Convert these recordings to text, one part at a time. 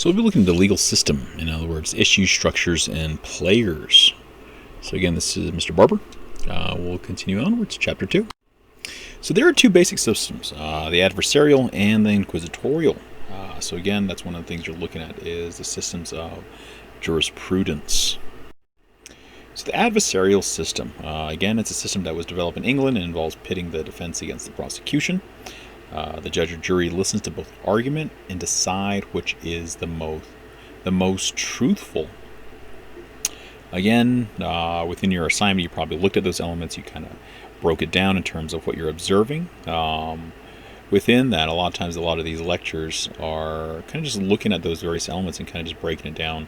So we'll be looking at the legal system, in other words, issues, structures, and players. So again, this is Mr. Barber. We'll continue onwards, Chapter 2. So there are two basic systems, the adversarial and the inquisitorial. So again, that's one of the things you're looking at is the systems of jurisprudence. So the adversarial system, again, it's a system that was developed in England and involves pitting the defense against the prosecution. The judge or jury listens to both argument and decide which is the most truthful. Again, within your assignment, you probably looked at those elements. You kind of broke it down in terms of what you're observing. Within that, a lot of times, a lot of these lectures are kind of just looking at those various elements and kind of just breaking it down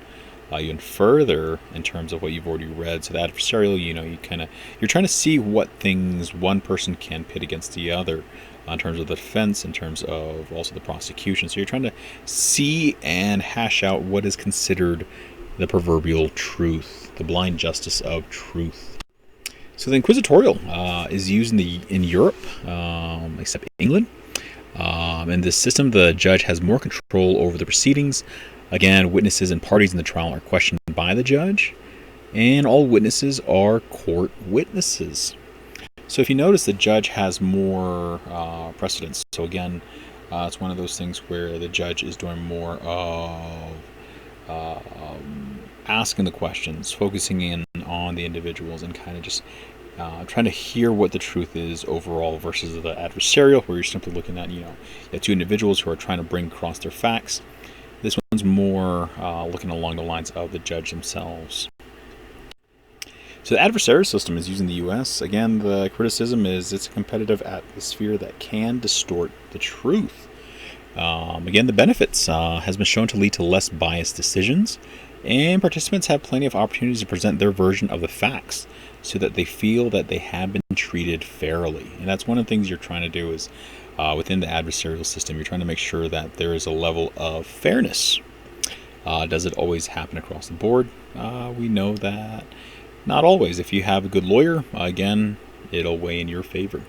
even further in terms of what you've already read. So the adversarial, you're trying to see what things one person can pit against the other in terms of the defense, in terms of also the prosecution. So you're trying to see and hash out what is considered the proverbial truth, the blind justice of truth. So the inquisitorial is used in Europe, except England. In this system, the judge has more control over the proceedings. Again, witnesses and parties in the trial are questioned by the judge, and all witnesses are court witnesses. So if you notice, the judge has more precedence. So again, it's one of those things where the judge is doing more of asking the questions, focusing in on the individuals, and kind of just trying to hear what the truth is overall, versus the adversarial, where you're simply looking at, you have two individuals who are trying to bring across their facts. This one's more looking along the lines of the judge themselves. So the adversarial system is used in the U.S. Again, the criticism is it's a competitive atmosphere that can distort the truth. Again, the benefits has been shown to lead to less biased decisions, and participants have plenty of opportunities to present their version of the facts so that they feel that they have been treated fairly. And that's one of the things you're trying to do is within the adversarial system, you're trying to make sure that there is a level of fairness. Does it always happen across the board? We know that not always. If you have a good lawyer, again, it'll weigh in your favor.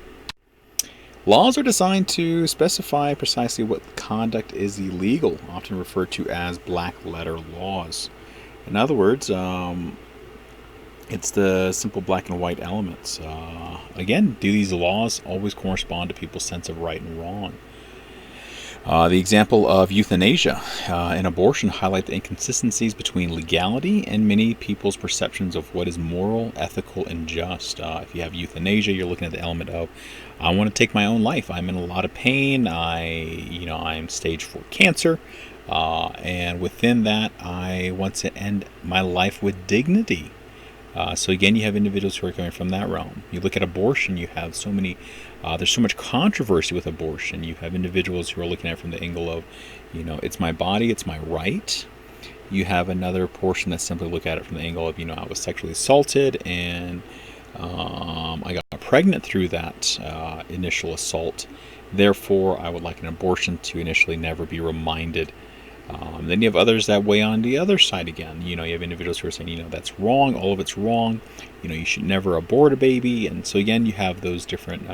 Laws are designed to specify precisely what conduct is illegal, often referred to as black letter laws. In other words, it's the simple black and white elements. Again, do these laws always correspond to people's sense of right and wrong? The example of euthanasia and abortion highlight the inconsistencies between legality and many people's perceptions of what is moral, ethical, and just. If you have euthanasia, you're looking at the element of, I want to take my own life. I'm in a lot of pain. I'm stage 4 cancer. And within that, I want to end my life with dignity. So again, you have individuals who are coming from that realm. You look at abortion, you have so many, there's so much controversy with abortion. You have individuals who are looking at it from the angle of, it's my body, it's my right. You have another portion that simply look at it from the angle of, I was sexually assaulted and I got pregnant through that initial assault. Therefore, I would like an abortion to initially never be reminded. Then you have others that weigh on the other side again. You have individuals who are saying, that's wrong, all of it's wrong. You should never abort a baby. And so again, you have those different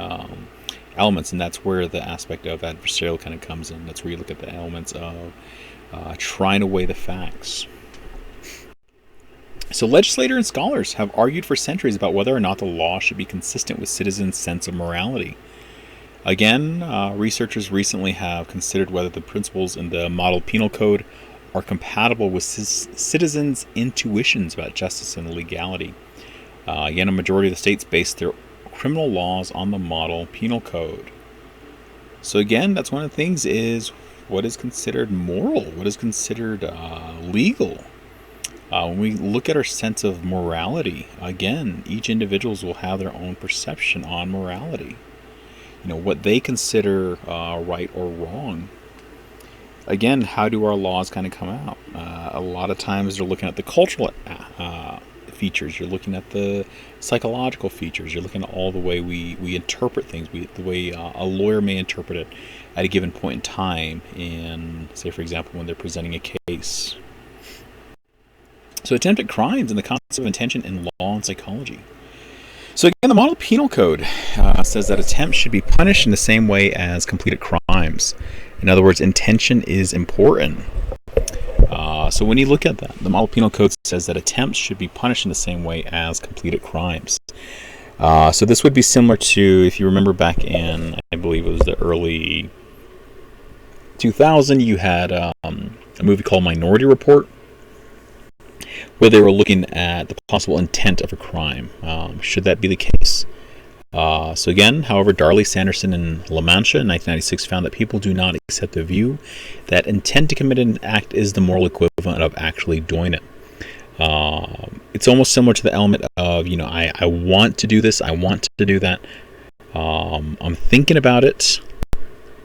elements, and that's where the aspect of adversarial kind of comes in. That's where you look at the elements of trying to weigh the facts. So legislators and scholars have argued for centuries about whether or not the law should be consistent with citizens' sense of morality. Again, researchers recently have considered whether the principles in the Model Penal Code are compatible with citizens' intuitions about justice and legality. Again, a majority of the states base their criminal laws on the Model Penal Code. So again, that's one of the things is what is considered moral, what is considered legal. When we look at our sense of morality, again, each individuals will have their own perception on morality. What they consider right or wrong. Again, how do our laws kind of come out? A lot of times they're looking at the cultural features. You're looking at the psychological features. You're looking at all the way we interpret things, the way a lawyer may interpret it at a given point in time in, say, for example, when they're presenting a case. So attempted crimes and the concept of intention in law and psychology. So again, the Model Penal Code says that attempts should be punished in the same way as completed crimes. In other words, intention is important. So when you look at that, the Model Penal Code says that attempts should be punished in the same way as completed crimes. So this would be similar to, if you remember back in, I believe it was the early 2000, you had a movie called Minority Report, where they were looking at the possible intent of a crime. Should that be the case? So again, however, Darley, Sanderson, and La Mancha in 1996 found that people do not accept the view that intent to commit an act is the moral equivalent of actually doing it. It's almost similar to the element of, I want to do this, I want to do that. I'm thinking about it,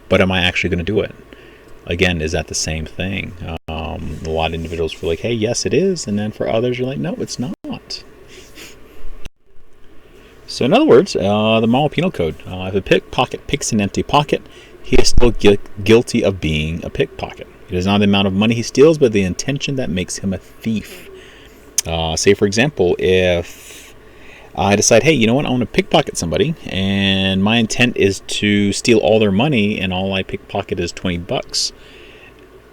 but am I actually going to do it? Again, is that the same thing? A lot of individuals feel like, hey, yes, it is. And then for others, you're like, no, it's not. So in other words, the Model Penal Code, if a pickpocket picks an empty pocket, he is still guilty of being a pickpocket. It is not the amount of money he steals, but the intention that makes him a thief. Say, for example, if I decide, hey, you know what, I want to pickpocket somebody, and my intent is to steal all their money, and all I pickpocket is $20.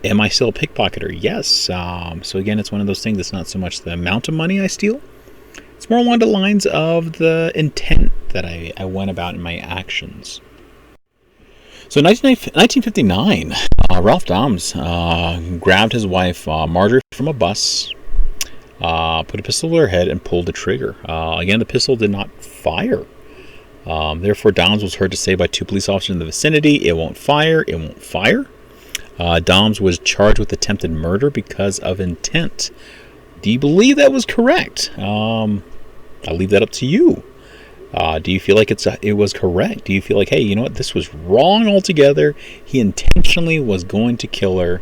Am I still a pickpocketer? Yes. So again, it's one of those things. It's not so much the amount of money I steal. It's more along the lines of the intent that I went about in my actions. So in 1959, Ralph Dahms grabbed his wife, Marjorie, from a bus, put a pistol to her head, and pulled the trigger. Again, the pistol did not fire. Therefore, Dahms was heard to say by two police officers in the vicinity, "It won't fire, it won't fire." Dahms was charged with attempted murder because of intent. Do you believe that was correct? I'll leave that up to you. Do you feel like it was correct? Do you feel like, hey, you know what, this was wrong altogether? He intentionally was going to kill her.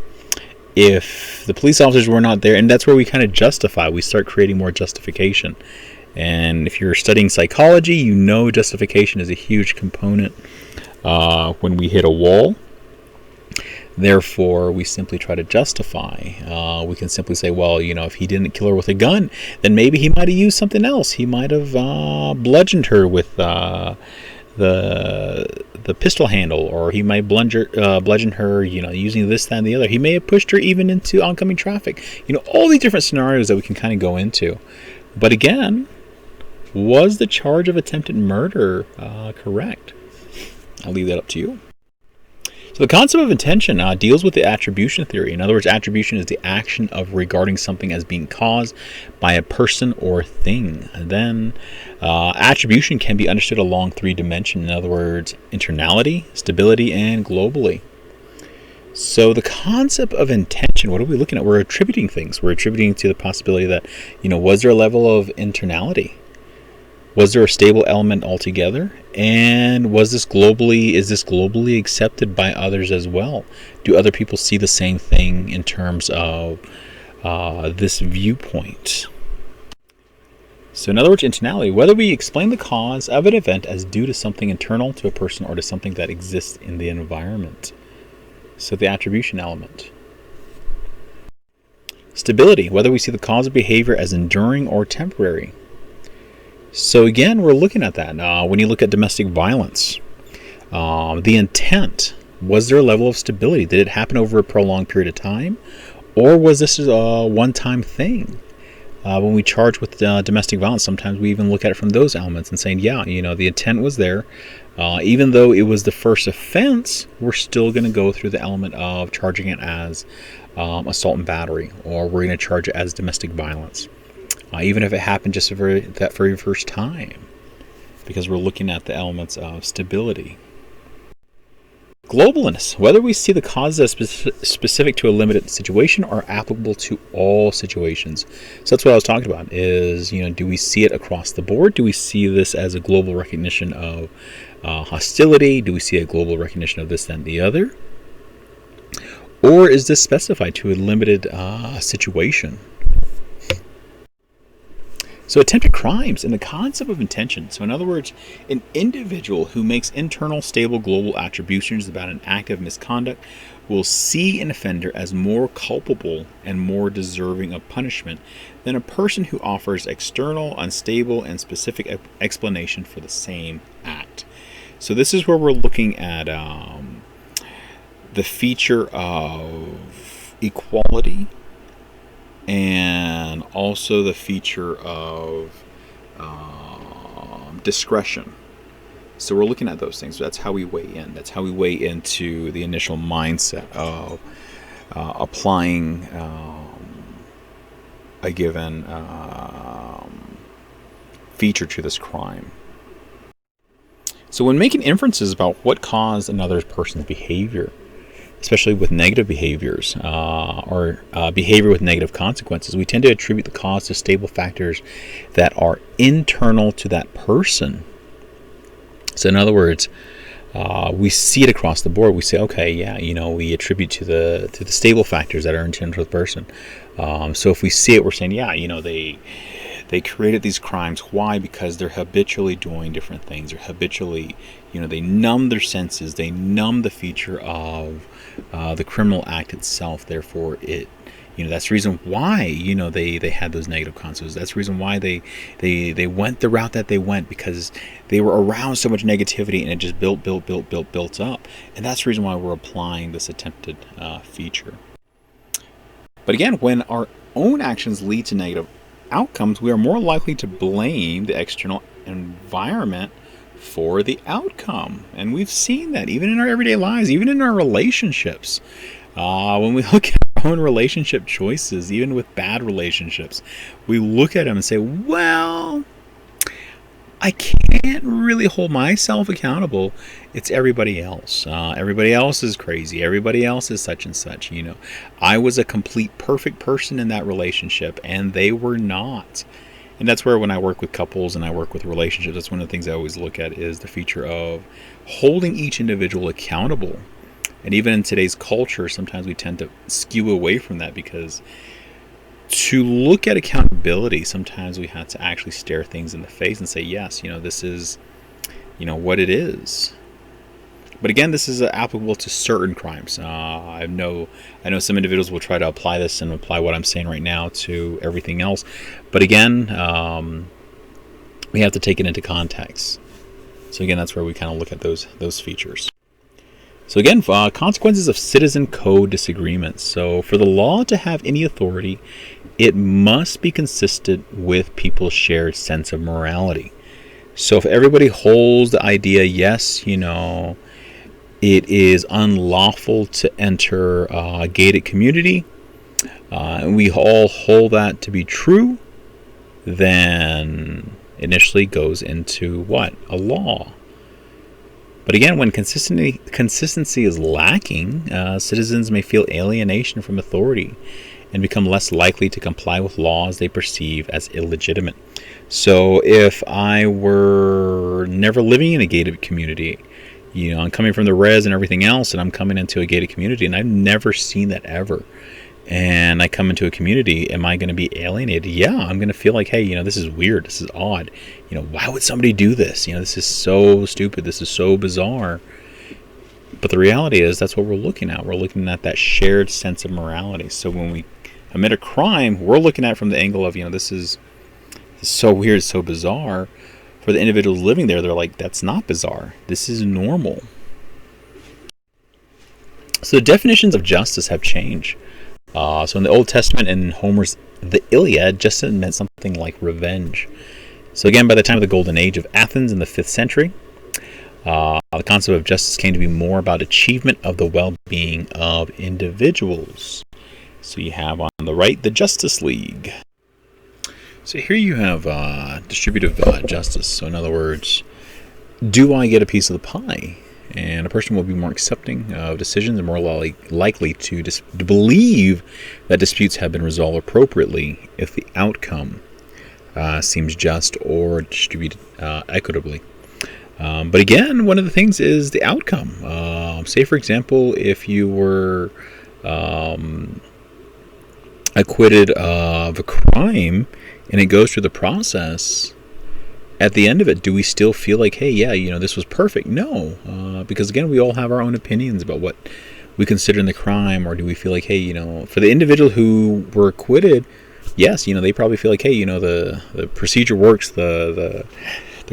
If the police officers were not there, and that's where we kind of justify. We start creating more justification. And if you're studying psychology, you know justification is a huge component when we hit a wall. Therefore, we simply try to justify. We can simply say, well, if he didn't kill her with a gun, then maybe he might have used something else. He might have bludgeoned her with the pistol handle, or he might bludgeon her, using this, that, and the other. He may have pushed her even into oncoming traffic. All these different scenarios that we can kind of go into. But again, was the charge of attempted murder correct? I'll leave that up to you. So the concept of intention deals with the attribution theory. In other words, attribution is the action of regarding something as being caused by a person or thing. And then attribution can be understood along three dimensions. In other words, internality, stability, and globally. So the concept of intention, what are we looking at? We're attributing things. We're attributing to the possibility that, was there a level of internality? Was there a stable element altogether? And is this globally accepted by others as well? Do other people see the same thing in terms of this viewpoint? So in other words, internality, whether we explain the cause of an event as due to something internal to a person or to something that exists in the environment. So the attribution element. Stability, whether we see the cause of behavior as enduring or temporary. So again, we're looking at that. When you look at domestic violence, the intent, was there a level of stability? Did it happen over a prolonged period of time? Or was this a one-time thing? When we charge with domestic violence, sometimes we even look at it from those elements and saying, yeah, the intent was there. Even though it was the first offense, we're still going to go through the element of charging it as assault and battery, or we're going to charge it as domestic violence. Even if it happened just that very first time, because we're looking at the elements of stability. Globalness, whether we see the causes as specific to a limited situation or applicable to all situations. So that's what I was talking about, is, do we see it across the board? Do we see this as a global recognition of hostility? Do we see a global recognition of this, that, and the other? Or is this specified to a limited situation? So attempted crimes and the concept of intention. So in other words, an individual who makes internal stable global attributions about an act of misconduct will see an offender as more culpable and more deserving of punishment than a person who offers external, unstable, and specific explanation for the same act. So this is where we're looking at the feature of equality and also the feature of discretion. So we're looking at those things. So that's how we weigh in. That's how we weigh into the initial mindset of applying a given feature to this crime. So when making inferences about what caused another person's behavior, especially with negative behaviors or behavior with negative consequences, we tend to attribute the cause to stable factors that are internal to that person. So in other words, we see it across the board. We say, okay, yeah, we attribute to the stable factors that are internal to the person. So if we see it, we're saying, yeah, they created these crimes. Why? Because they're habitually doing different things. They're habitually, they numb their senses. They numb the feature of the criminal act itself. Therefore, that's the reason why, they had those negative consequences. That's the reason why they went the route that they went, because they were around so much negativity and it just built up. And that's the reason why we're applying this attempted feature. But again, when our own actions lead to negative outcomes, we are more likely to blame the external environment for the outcome. And we've seen that even in our everyday lives, even in our relationships. When we look at our own relationship choices, even with bad relationships, we look at them and say, well, I can't really hold myself accountable. It's everybody else. Everybody else is crazy. Everybody else is such and such. I was a complete perfect person in that relationship and they were not. And that's where when I work with couples and I work with relationships, that's one of the things I always look at is the feature of holding each individual accountable. And even in today's culture, sometimes we tend to skew away from that, because to look at accountability, sometimes we have to actually stare things in the face and say, yes, this is, what it is. But again, this is applicable to certain crimes. I know some individuals will try to apply this and apply what I'm saying right now to everything else. But again, we have to take it into context. So again, that's where we kind of look at those features. So again, consequences of citizen code disagreements. So for the law to have any authority, it must be consistent with people's shared sense of morality. So if everybody holds the idea, yes, it is unlawful to enter a gated community, and we all hold that to be true, then initially goes into what? A law. But again, when consistency is lacking, citizens may feel alienation from authority and become less likely to comply with laws they perceive as illegitimate. So if I were never living in a gated community, I'm coming from the res and everything else, and I'm coming into a gated community, and I've never seen that ever. And I come into a community, am I going to be alienated? Yeah, I'm going to feel like, hey, this is weird. This is odd. Why would somebody do this? This is so stupid. This is so bizarre. But the reality is that's what we're looking at. We're looking at that shared sense of morality. So when we commit a crime, we're looking at it from the angle of, this is so weird, so bizarre. For the individuals living there, they're like, that's not bizarre. This is normal. So the definitions of justice have changed. So in the Old Testament and in Homer's The Iliad, justice meant something like revenge. So again, by the time of the Golden Age of Athens in the 5th century, the concept of justice came to be more about achievement of the well-being of individuals. So you have on the right the Justice League. So here you have distributive justice. So in other words, do I get a piece of the pie? And a person will be more accepting of decisions and more likely to believe that disputes have been resolved appropriately if the outcome seems just or distributed equitably. But again, one of the things is the outcome. Say, for example, if you were acquitted of a crime and it goes through the process, at the end of it, do we still feel like, hey, yeah, this was perfect? No, because again, we all have our own opinions about what we consider in the crime, or do we feel like, hey, for the individual who were acquitted, yes, they probably feel like, hey, the procedure works, the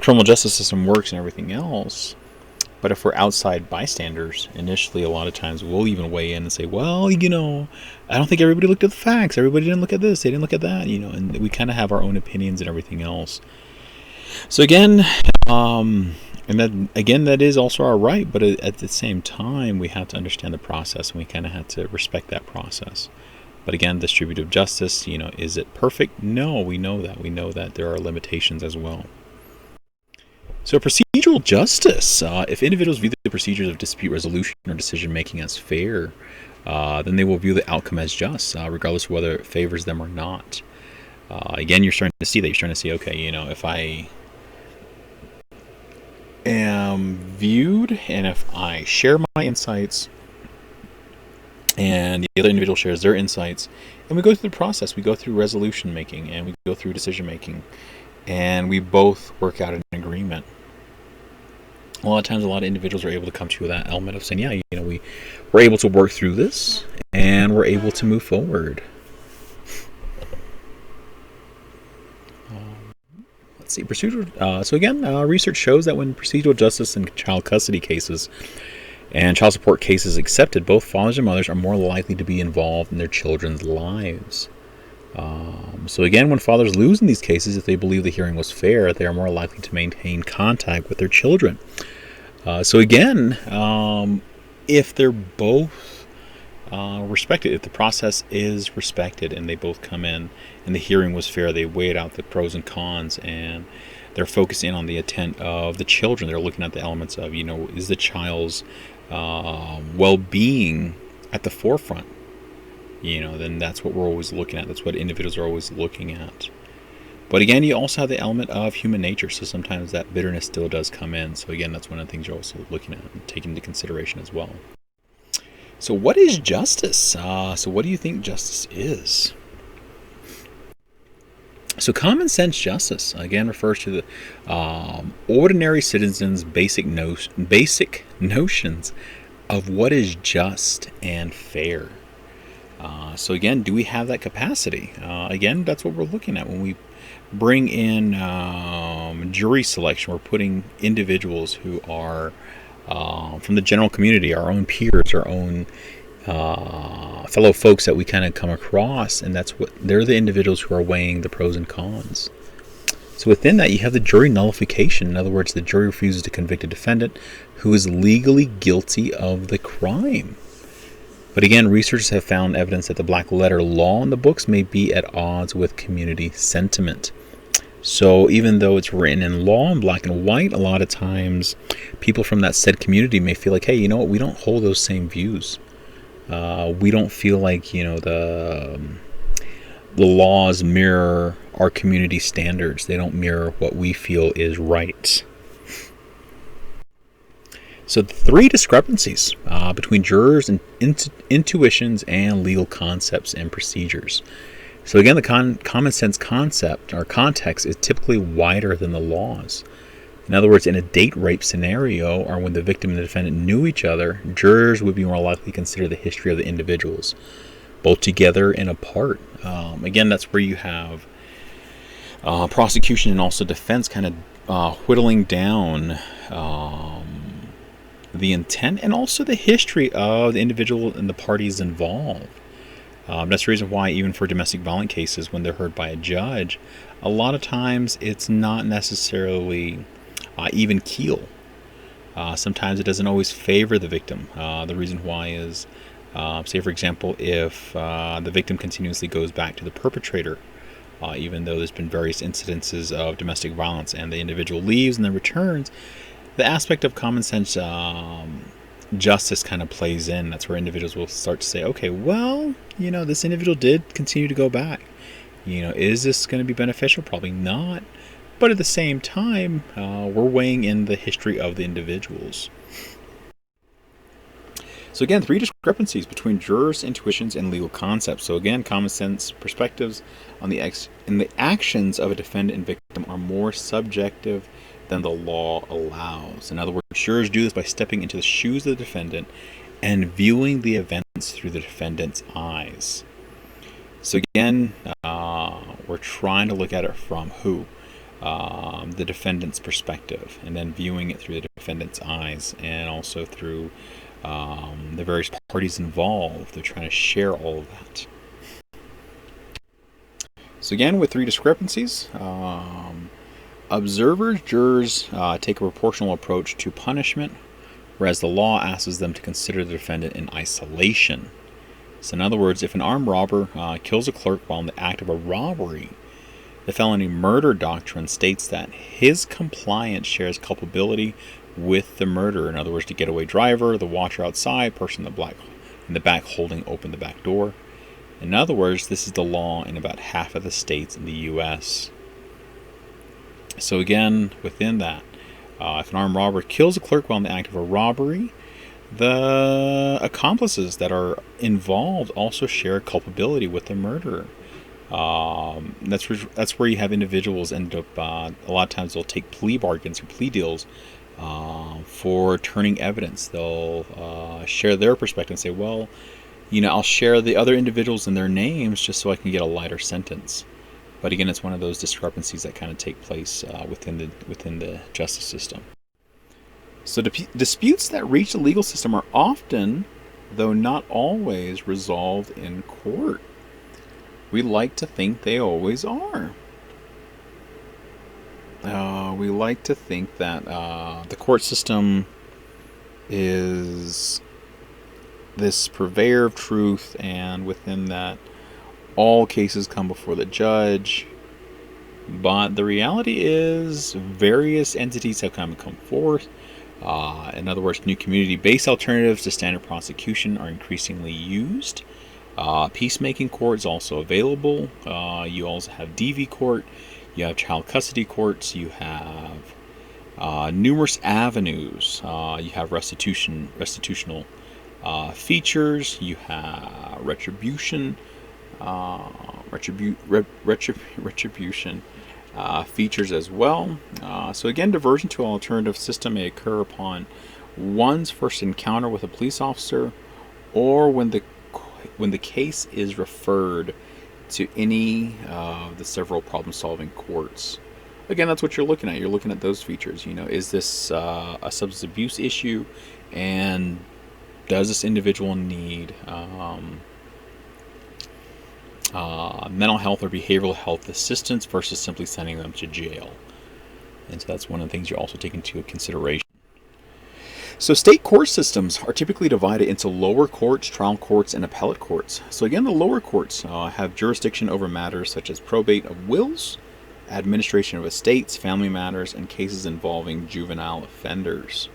criminal justice system works, and everything else. But if we're outside bystanders, initially a lot of times we'll even weigh in and say, well, I don't think everybody looked at the facts. Everybody didn't look at this. They didn't look at that, and we kind of have our own opinions and everything else. So again, that is also our right, but at the same time, we have to understand the process, and we kind of have to respect that process. But again, distributive justice, is it perfect? No, we know that. We know that there are limitations as well. So procedural justice, if individuals view the procedures of dispute resolution or decision making as fair, then they will view the outcome as just, regardless of whether it favors them or not. Again, you're starting to see that. You're starting to see, okay, if I am viewed and if I share my insights and the other individual shares their insights, and we go through the process, we go through resolution making, and we go through decision making, and we both work out an agreement. A lot of times, a lot of individuals are able to come to that element of saying, yeah, we're able to work through this, and we're able to move forward. Let's see, procedural. So again, research shows that when procedural justice in child custody cases and child support cases accepted, both fathers and mothers are more likely to be involved in their children's lives. So again, when fathers lose in these cases, if they believe the hearing was fair, they are more likely to maintain contact with their children. So again, if they're both respected, if the process is respected and they both come in and the hearing was fair, they weighed out the pros and cons, and they're focusing on the intent of the children. They're looking at the elements of, is the child's well-being at the forefront? Then that's what we're always looking at. That's what individuals are always looking at. But again, you also have the element of human nature, so sometimes that bitterness still does come in. So again, that's one of the things you're also looking at and taking into consideration as well. So what is justice? So what do you think justice is? So common sense justice, again, refers to the ordinary citizens' basic notions of what is just and fair. So again, do we have that capacity? Again, that's what we're looking at when we bring in jury selection. We're putting individuals who are from the general community, our own peers, our own fellow folks that we kind of come across, and they're the individuals who are weighing the pros and cons. So within that, you have the jury nullification. In other words, the jury refuses to convict a defendant who is legally guilty of the crime. But again, researchers have found evidence that the black letter law in the books may be at odds with community sentiment. So even though it's written in law in black and white, a lot of times people from that said community may feel like, hey, we don't hold those same views. We don't feel like, the laws mirror our community standards. They don't mirror what we feel is right. So 3 discrepancies between jurors and intuitions and legal concepts and procedures. So again, the common sense concept or context is typically wider than the laws. In other words, in a date rape scenario, or when the victim and the defendant knew each other, jurors would be more likely to consider the history of the individuals, both together and apart. Again, that's where you have prosecution and also defense kind of whittling down the intent and also the history of the individual and the parties involved. That's the reason why even for domestic violence cases, when they're heard by a judge, a lot of times it's not necessarily even keel. Sometimes it doesn't always favor the victim. The reason why is, say for example, if the victim continuously goes back to the perpetrator, even though there's been various incidences of domestic violence, and the individual leaves and then returns, the aspect of common sense justice kind of plays in. That's where individuals will start to say, okay, well, this individual did continue to go back. Is this going to be beneficial? Probably not. But at the same time, we're weighing in the history of the individuals. So again, 3 discrepancies between jurors' intuitions and legal concepts. So again, common sense perspectives on the actions of a defendant and victim are more subjective than the law allows. In other words, jurors do this by stepping into the shoes of the defendant and viewing the events through the defendant's eyes. So again, we're trying to look at it from who? The defendant's perspective, and then viewing it through the defendant's eyes, and also through the various parties involved. They're trying to share all of that. So again, with three discrepancies, observers, jurors take a proportional approach to punishment, whereas the law asks them to consider the defendant in isolation. So in other words, if an armed robber kills a clerk while in the act of a robbery, the felony murder doctrine states that his compliance shares culpability with the murderer. In other words, the getaway driver, the watcher outside, person in the back holding open the back door. In other words, this is the law in about half of the states in the U.S. So again, within that, if an armed robber kills a clerk while in the act of a robbery, the accomplices that are involved also share culpability with the murderer. That's where you have individuals end up, a lot of times they'll take plea bargains or plea deals for turning evidence. They'll share their perspective and say, well, I'll share the other individuals and their names just so I can get a lighter sentence. But again, it's one of those discrepancies that kind of take place within the justice system. So disputes that reach the legal system are often, though not always, resolved in court. We like to think they always are. We like to think that the court system is this purveyor of truth, and within that, all cases come before the judge. But the reality is, various entities have come forth. In other words, new community-based alternatives to standard prosecution are increasingly used. Peacemaking court is also available. You also have DV court. You have child custody courts. You have numerous avenues. You have restitutional features. You have retribution features as well. So again, diversion to an alternative system may occur upon one's first encounter with a police officer, or when the case is referred to any of the several problem-solving courts. Again, that's what you're looking at. You're looking at those features. Is this a substance abuse issue, and does this individual need mental health or behavioral health assistance versus simply sending them to jail? And so that's one of the things you also take into consideration. So state court systems are typically divided into lower courts, trial courts, and appellate courts. So again, the lower courts have jurisdiction over matters such as probate of wills, administration of estates, family matters, and cases involving juvenile offenders.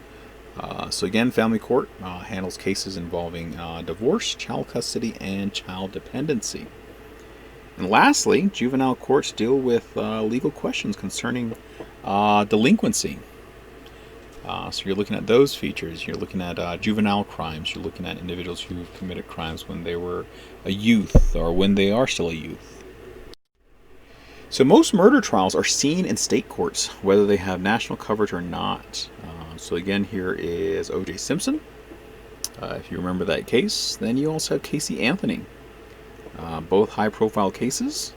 So again, family court handles cases involving divorce, child custody, and child dependency. And lastly, juvenile courts deal with legal questions concerning delinquency. So you're looking at those features. You're looking at juvenile crimes. You're looking at individuals who've committed crimes when they were a youth or when they are still a youth. So most murder trials are seen in state courts, whether they have national coverage or not. So again, here is O.J. Simpson. If you remember that case, then you also have Casey Anthony. Both high-profile cases.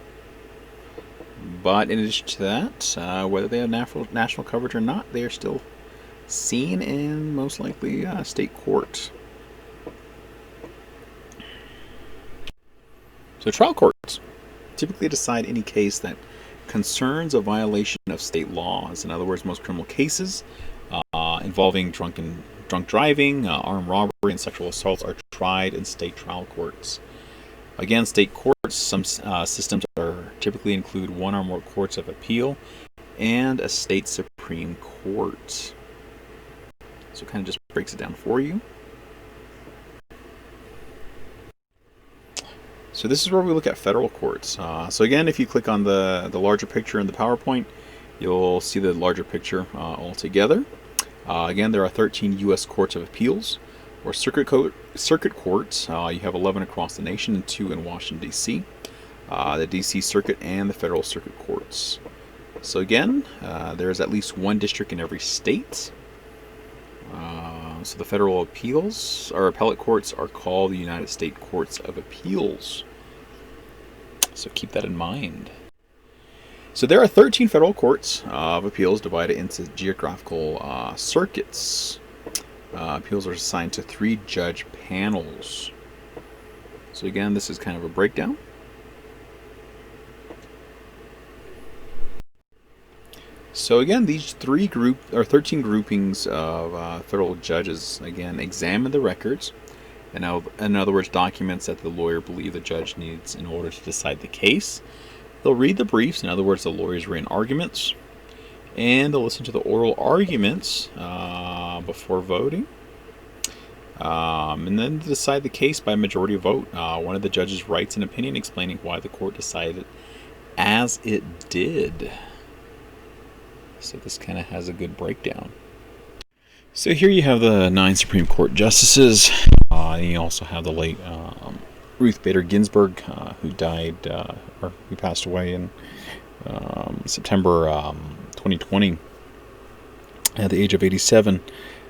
But in addition to that, whether they have national coverage or not, they are still seen in most likely state court. So trial courts typically decide any case that concerns a violation of state laws. In other words, most criminal cases involving drunk driving, armed robbery, and sexual assaults are tried in state trial courts. Again, state courts, some systems typically include one or more courts of appeal and a state supreme court. So it kind of just breaks it down for you. So this is where we look at federal courts. So again, if you click on the larger picture in the PowerPoint, you'll see the larger picture all together. Again, there are 13 U.S. courts of appeals, or circuit courts. You have 11 across the nation and 2 in Washington, D.C., the D.C. Circuit and the Federal Circuit Courts. So again, there's at least one district in every state. So the federal appeals or appellate courts are called the United States Courts of Appeals. So keep that in mind. So there are 13 federal courts of appeals divided into geographical circuits. Appeals are assigned to 3 judge panels. So again, this is kind of a breakdown. So again, these 13 groupings of federal judges again examine the records, and in other words, documents that the lawyer believes the judge needs in order to decide the case. They'll read the briefs, in other words, the lawyer's written arguments, and they'll listen to the oral arguments before voting, and then decide the case by majority vote. One of the judges writes an opinion explaining why the court decided as it did. So this kind of has a good breakdown. So here you have the 9 Supreme Court justices. And you also have the late Ruth Bader Ginsburg, who died, or who passed away in September 2020 at the age of 87.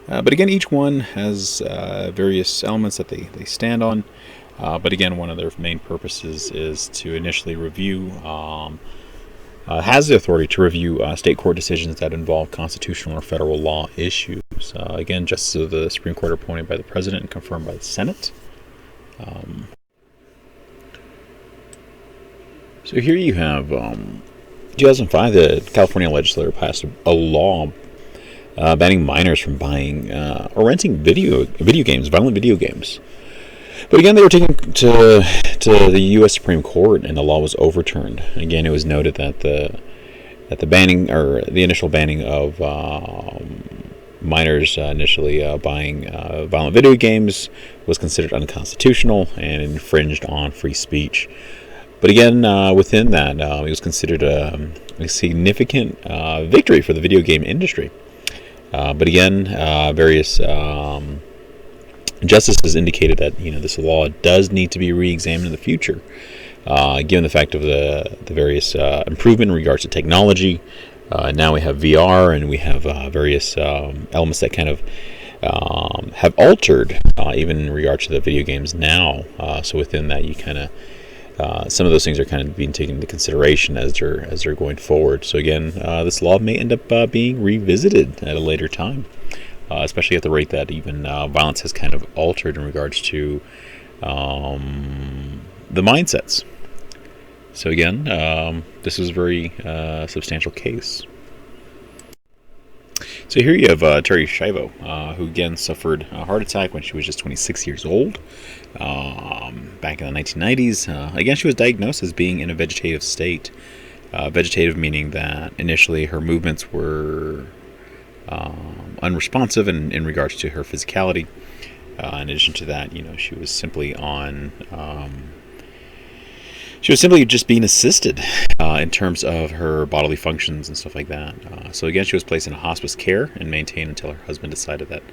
But again, each one has various elements that they stand on. But again, one of their main purposes is to initially review, has the authority to review state court decisions that involve constitutional or federal law issues. Again, justices of the Supreme Court are appointed by the President and confirmed by the Senate. So here you have 2005, the California legislature passed a law banning minors from buying or renting video games, violent video games. But again, they were taken to the U.S. Supreme Court, and the law was overturned. Again, it was noted that the banning, or the initial banning of minors initially buying violent video games was considered unconstitutional and infringed on free speech. But again, within that, it was considered a significant victory for the video game industry. But again, various justices indicated that this law does need to be re-examined in the future, given the fact of the various improvement in regards to technology. Now we have VR, and we have various elements that kind of have altered, even in regards to the video games now. So within that, you kind of some of those things are kind of being taken into consideration as they're going forward. So again, this law may end up being revisited at a later time. Especially at the rate that even violence has kind of altered in regards to the mindsets. So again, this is a very substantial case. So here you have Terri Schiavo, who again suffered a heart attack when she was just 26 years old, back in the 1990s. Again, she was diagnosed as being in a vegetative state. Vegetative meaning that initially her movements were unresponsive in regards to her physicality. In addition to that, she was simply just being assisted in terms of her bodily functions and stuff like that. So again, she was placed in hospice care and maintained until her husband decided that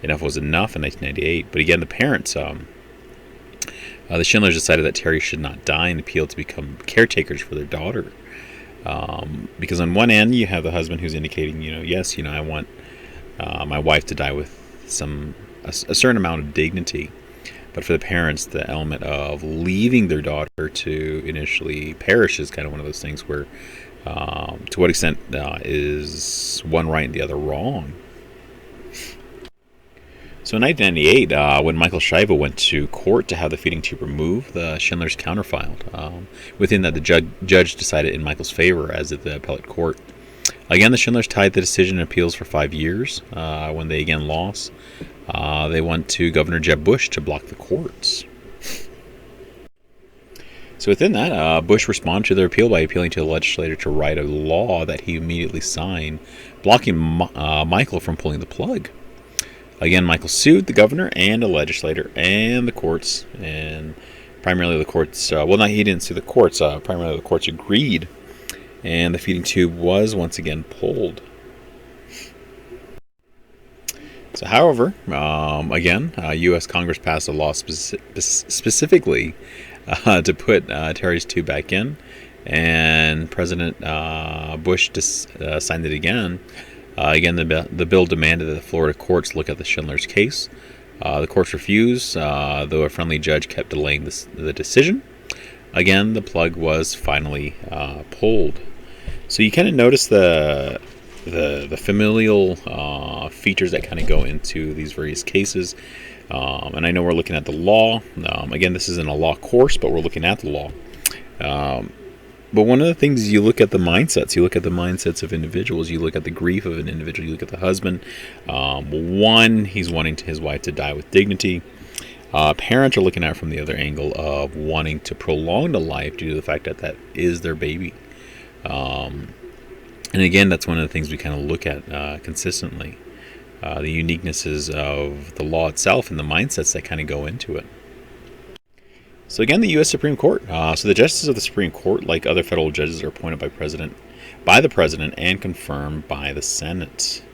enough was enough in 1998. But again, the parents, the Schindlers, decided that Terri should not die and appealed to become caretakers for their daughter. Because on one end you have the husband who's indicating, yes, I want my wife to die with a certain amount of dignity. But for the parents, the element of leaving their daughter to initially perish is kind of one of those things where, to what extent is one right and the other wrong? So in 1998, when Michael Schiavo went to court to have the feeding tube removed, the Schindlers counterfiled. Within that, the judge decided in Michael's favor, as did the appellate court. Again, the Schindlers tied the decision in appeals for 5 years. When they again lost, they went to Governor Jeb Bush to block the courts. So within that, Bush responded to their appeal by appealing to the legislature to write a law that he immediately signed, blocking Michael from pulling the plug. Again, Michael sued the governor and the legislator and the courts, and primarily the courts, he didn't sue the courts, primarily the courts agreed, and the feeding tube was once again pulled. So, however, again, U.S. Congress passed a law specifically to put Terri's tube back in, and President Bush signed it again. Again, the bill demanded that the Florida courts look at the Schindlers case. The courts refused, though a friendly judge kept delaying the decision. Again, the plug was finally pulled. So you kind of notice the familial features that kind of go into these various cases. And I know we're looking at the law. Again, this isn't a law course, but we're looking at the law. But one of the things, you look at the mindsets. You look at the mindsets of individuals. You look at the grief of an individual. You look at the husband. One, he's wanting his wife to die with dignity. Parents are looking at it from the other angle of wanting to prolong the life due to the fact that that is their baby. And again, that's one of the things we kind of look at consistently. The uniquenesses of the law itself and the mindsets that kind of go into it. So again, the U.S. Supreme Court. So the justices of the Supreme Court, like other federal judges, are appointed by the president and confirmed by the Senate.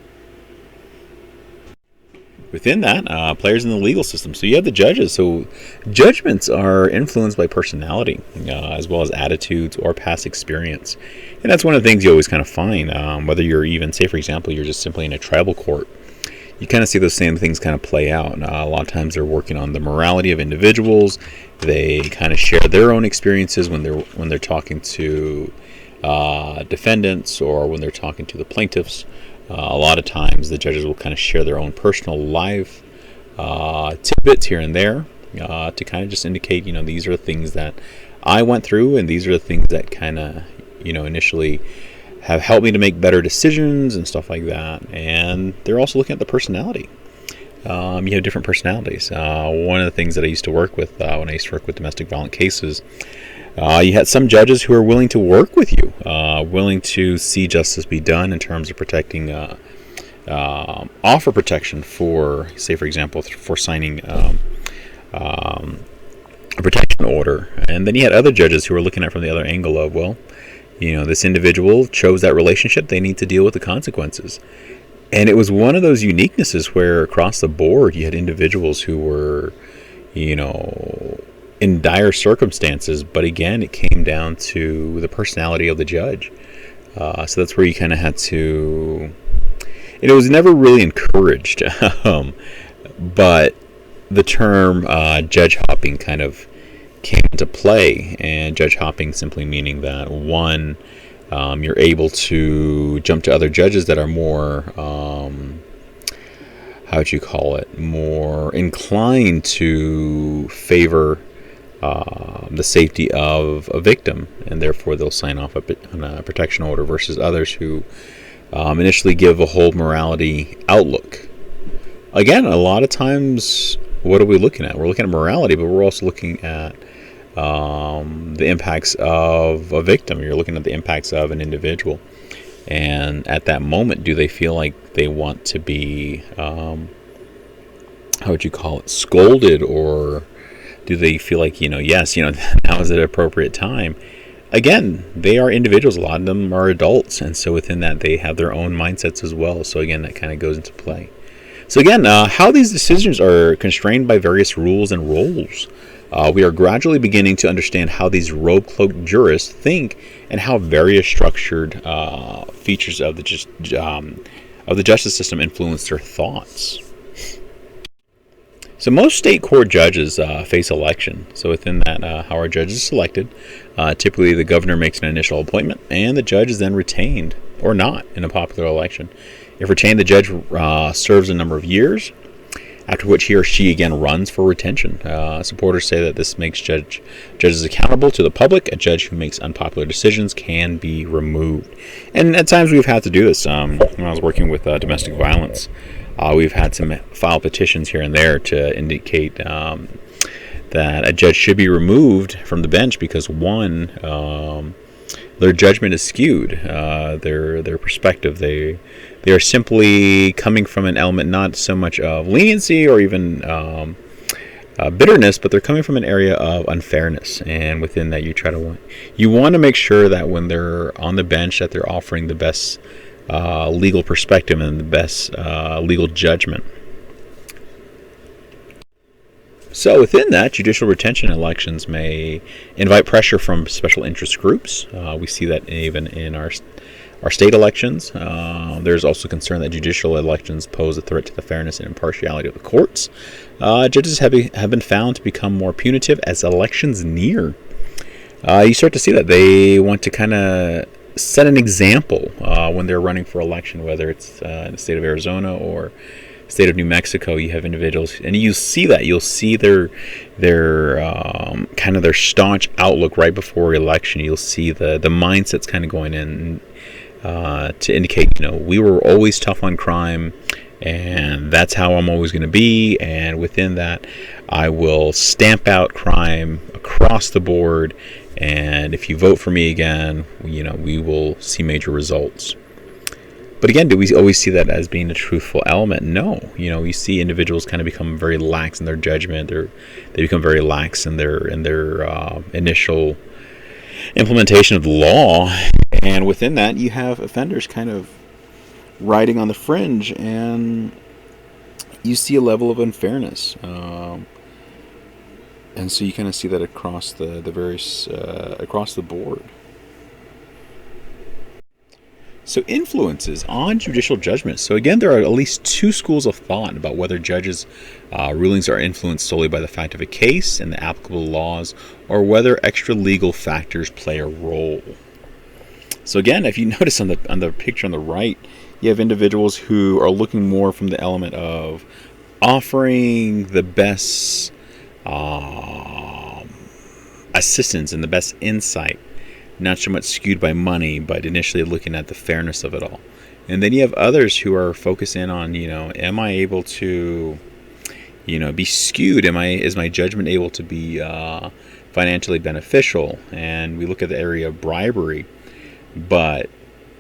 Within that, players in the legal system. So you have the judges. So judgments are influenced by personality, as well as attitudes or past experience. And that's one of the things you always kind of find, whether you're even, say for example, you're just simply in a tribal court. You kind of see those same things kind of play out. A lot of times they're working on the morality of individuals. They kind of share their own experiences when they're talking to defendants, or when they're talking to the plaintiffs. A lot of times the judges will kind of share their own personal life tidbits here and there to kind of just indicate, these are the things that I went through, and these are the things that kind of, initially have helped me to make better decisions and stuff like that. And they're also looking at the personality. You have different personalities. One of the things that I used to work with when I used to work with domestic violence cases, you had some judges who are willing to work with you, willing to see justice be done in terms of protecting, offer protection for, say for example, for signing a protection order. And then you had other judges who were looking at it from the other angle of, well, this individual chose that relationship, they need to deal with the consequences. And it was one of those uniquenesses where across the board you had individuals who were, in dire circumstances, but again, it came down to the personality of the judge. So that's where you kind of had to, it was never really encouraged, but the term judge hopping kind of came into play. And judge hopping simply meaning that, one, you're able to jump to other judges that are more, more inclined to favor the safety of a victim, and therefore they'll sign off on a protection order, versus others who initially give a whole morality outlook. Again, a lot of times, what are we looking at? We're looking at morality, but we're also looking at the impacts of a victim. You're looking at the impacts of an individual, and at that moment, do they feel like they want to be scolded, or do they feel like, yes, now is the appropriate time? Again, they are individuals. A lot of them are adults, and so within that, they have their own mindsets as well. So again, that kind of goes into play. So again, how these decisions are constrained by various rules and roles. We are gradually beginning to understand how these robe-cloaked jurists think, and how various structured features of the justice system influence their thoughts. So most state court judges face election. So within that, how our judges are selected, typically the governor makes an initial appointment, and the judge is then retained or not in a popular election. If retained, the judge serves a number of years, after which he or she again runs for retention. Supporters say that this makes judges accountable to the public. A judge who makes unpopular decisions can be removed. And at times we've had to do this. When I was working with domestic violence, we've had to file petitions here and there to indicate that a judge should be removed from the bench because, one, their judgment is skewed, their perspective. They are simply coming from an element not so much of leniency or even bitterness, but they're coming from an area of unfairness. And within that, you want to make sure that when they're on the bench, that they're offering the best legal perspective and the best legal judgment. So within that, judicial retention elections may invite pressure from special interest groups. We see that even in our state elections. There's also concern that judicial elections pose a threat to the fairness and impartiality of the courts. Judges have been found to become more punitive as elections near. You start to see that they want to kind of set an example when they're running for election, whether it's in the state of Arizona or state of New Mexico. You have individuals, and you see that. You'll see their kind of their staunch outlook right before election. You'll see the mindsets kind of going in to indicate, we were always tough on crime, and that's how I'm always going to be. And within that, I will stamp out crime across the board. And if you vote for me again, we will see major results. But again, do we always see that as being a truthful element? No. You see individuals kind of become very lax in their judgment. They become very lax in their initial implementation of the law. And within that, you have offenders kind of riding on the fringe, and you see a level of unfairness. And so you kind of see that across the various across the board. So influences on judicial judgment. So again, there are at least two schools of thought about whether judges' rulings are influenced solely by the fact of a case and the applicable laws, or whether extra legal factors play a role. So again, if you notice on the picture on the right, you have individuals who are looking more from the element of offering the best assistance and the best insight, not so much skewed by money, but initially looking at the fairness of it all. And then you have others who are focusing on, am I able to, be skewed? Is my judgment able to be financially beneficial? And we look at the area of bribery. But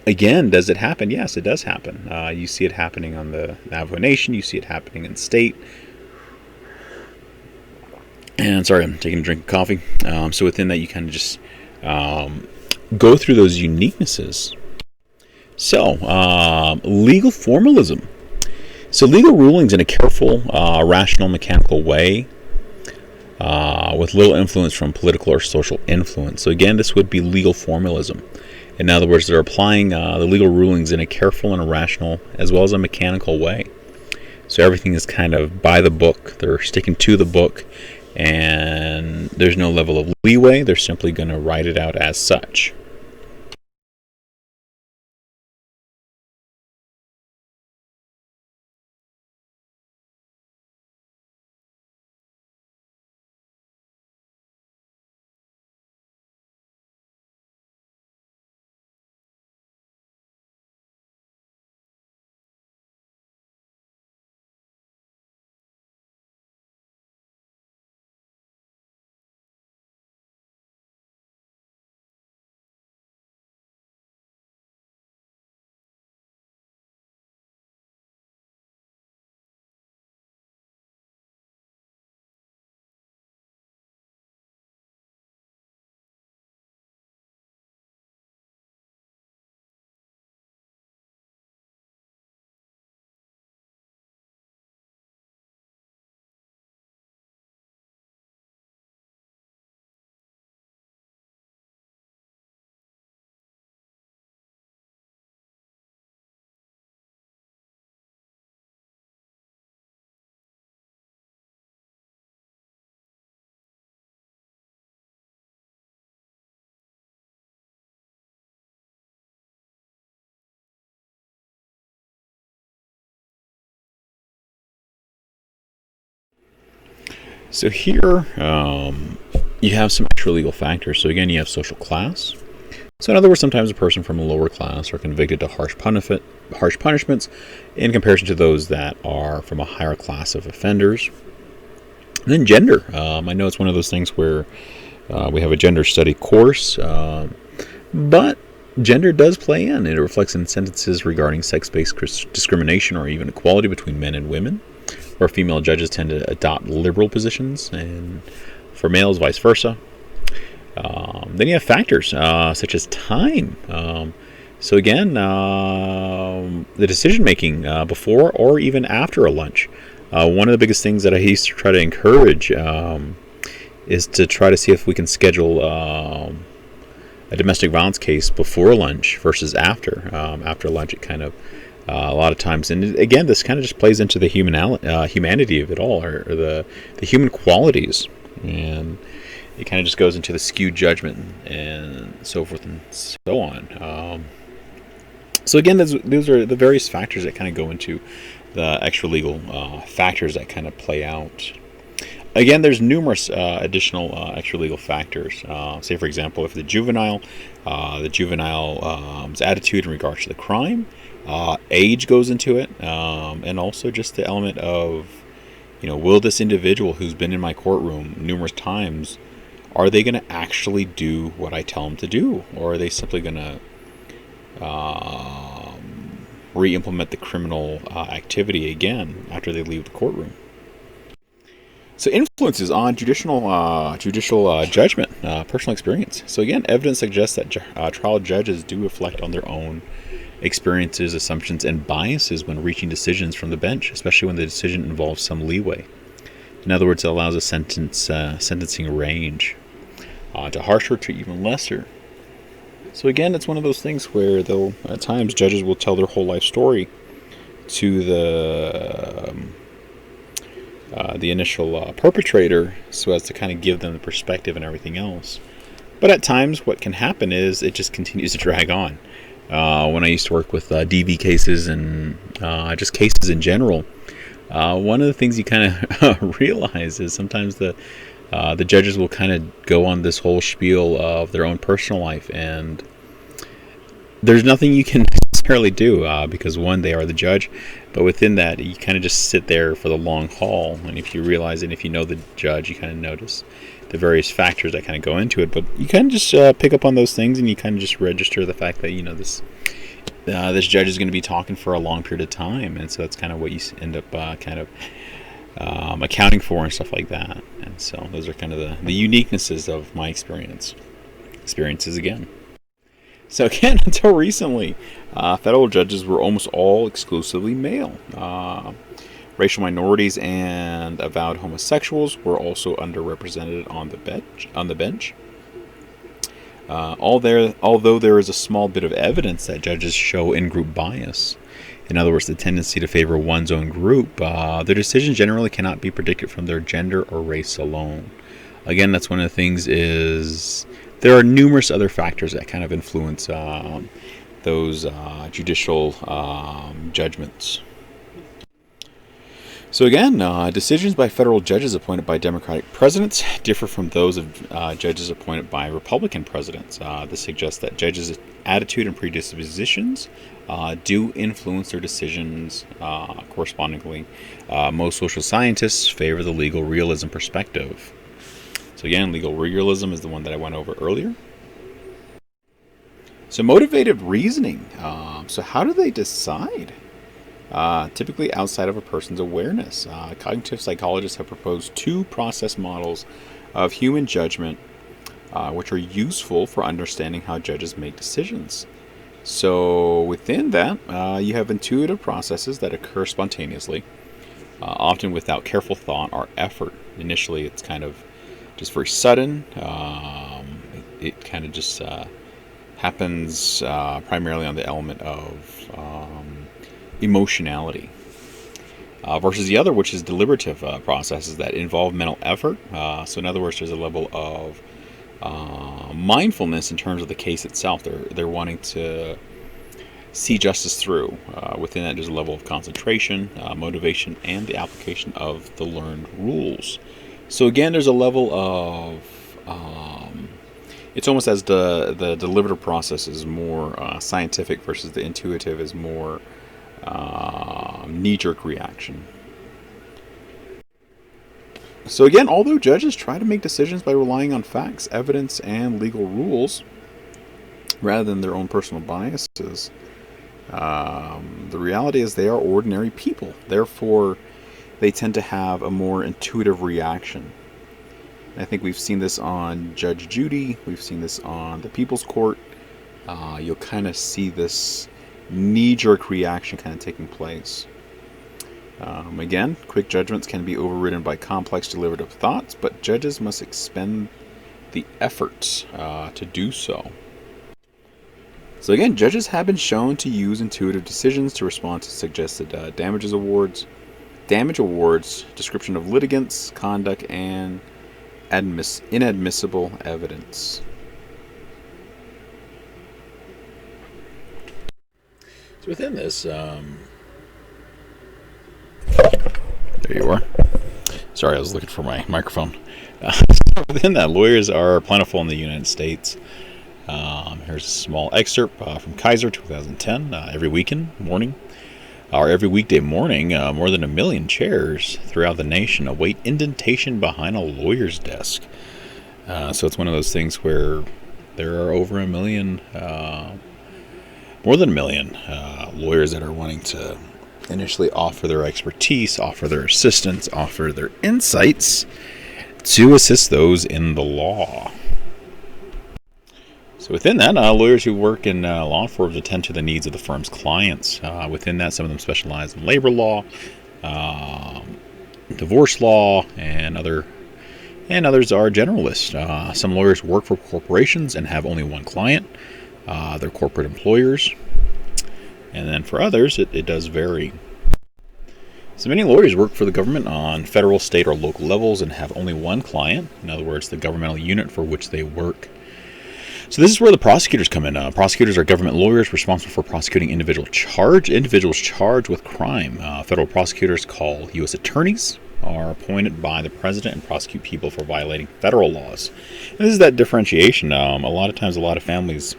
again, does it happen? Yes, it does happen. You see it happening on the Navajo Nation. You see it happening in state. And sorry, I'm taking a drink of coffee. So within that, you kind of just go through those uniquenesses. So, legal formalism. So legal rulings in a careful, rational, mechanical way with little influence from political or social influence. So again, this would be legal formalism. In other words, they're applying the legal rulings in a careful and a rational as well as a mechanical way. So everything is kind of by the book. They're sticking to the book, and there's no level of leeway. They're simply going to write it out as such. So here you have some extra legal factors. So again, you have social class. So in other words, sometimes a person from a lower class are convicted to harsh punishments in comparison to those that are from a higher class of offenders. And then gender. I know it's one of those things where we have a gender study course, but gender does play in. It reflects in sentences regarding sex-based discrimination or even equality between men and women, where female judges tend to adopt liberal positions, and for males, vice versa. Then you have factors such as time. So again, the decision-making before or even after a lunch. One of the biggest things that I used to try to encourage is to try to see if we can schedule a domestic violence case before lunch versus after. After lunch, it kind of a lot of times, and again, this kind of just plays into the humanity of it all, or the human qualities, and it kind of just goes into the skewed judgment and so forth and so on. So again, those are the various factors that kind of go into the extra legal factors that kind of play out. Again, there's numerous additional extra legal factors. Say, for example, if the juvenile's attitude in regards to the crime, age goes into it, and also just the element of, will this individual who's been in my courtroom numerous times, are they going to actually do what I tell them to do, or are they simply going to re-implement the criminal activity again after they leave the courtroom? So influences on judicial judgment, personal experience. So again, evidence suggests that trial judges do reflect on their own experiences, assumptions, and biases when reaching decisions from the bench, especially when the decision involves some leeway. In other words, it allows a sentencing range to harsher to even lesser. So again, it's one of those things where, though, at times judges will tell their whole life story to the initial perpetrator, so as to kind of give them the perspective and everything else. But at times, what can happen is it just continues to drag on. When I used to work with DV cases and just cases in general, one of the things you kind of realize is sometimes the judges will kind of go on this whole spiel of their own personal life, and there's nothing you can necessarily do because, one, they are the judge, but within that, you kind of just sit there for the long haul. And if you realize and if you know the judge, you kind of notice the various factors that kind of go into it. But you kind of just pick up on those things, and you kind of just register the fact that this judge is going to be talking for a long period of time, and so that's kind of what you end up accounting for and stuff like that. And so those are kind of the uniquenesses of my experiences again. So again, until recently, federal judges were almost all exclusively male. Racial minorities and avowed homosexuals were also underrepresented on the bench. Although there is a small bit of evidence that judges show in-group bias, in other words, the tendency to favor one's own group, their decisions generally cannot be predicted from their gender or race alone. Again, that's one of the things is there are numerous other factors that kind of influence those judicial judgments. So again, decisions by federal judges appointed by Democratic presidents differ from those of judges appointed by Republican presidents. This suggests that judges' attitude and predispositions do influence their decisions correspondingly. Most social scientists favor the legal realism perspective. So again, legal realism is the one that I went over earlier. So motivated reasoning. So how do they decide? Typically outside of a person's awareness. Cognitive psychologists have proposed two process models of human judgment which are useful for understanding how judges make decisions. So within that, you have intuitive processes that occur spontaneously, often without careful thought or effort. Initially, it's kind of just very sudden. It kind of just happens primarily on the element of emotionality, versus the other, which is deliberative processes that involve mental effort. So in other words, there's a level of mindfulness in terms of the case itself. They're wanting to see justice through. Within that, there's a level of concentration, motivation, and the application of the learned rules. So again, there's a level of it's almost as the deliberative process is more scientific versus the intuitive is more knee-jerk reaction. So again, although judges try to make decisions by relying on facts, evidence, and legal rules rather than their own personal biases, the reality is they are ordinary people. Therefore, they tend to have a more intuitive reaction. I think we've seen this on Judge Judy. We've seen this on the People's Court. You'll kind of see this knee-jerk reaction kind of taking place. Again, quick judgments can be overridden by complex deliberative thoughts, but judges must expend the efforts to do so. So again, judges have been shown to use intuitive decisions to respond to suggested damage awards, description of litigants, conduct, and inadmissible evidence. So within this, there you are. Sorry, I was looking for my microphone. So within that, lawyers are plentiful in the United States. Here's a small excerpt from Kaiser 2010. Every weekday morning, more than 1 million chairs throughout the nation await indentation behind a lawyer's desk. So it's one of those things where there are over 1 million, more than 1 million lawyers that are wanting to initially offer their expertise, offer their assistance, offer their insights to assist those in the law. So within that, lawyers who work in law firms attend to the needs of the firm's clients. Within that, some of them specialize in labor law, divorce law, and others are generalists. Some lawyers work for corporations and have only one client. They're corporate employers. And then for others, it does vary. So many lawyers work for the government on federal, state, or local levels and have only one client. In other words, the governmental unit for which they work. So this is where the prosecutors come in. Prosecutors are government lawyers responsible for prosecuting individuals charged with crime. Federal prosecutors, called U.S. attorneys, are appointed by the president and prosecute people for violating federal laws. And this is that differentiation. A lot of times, a lot of families,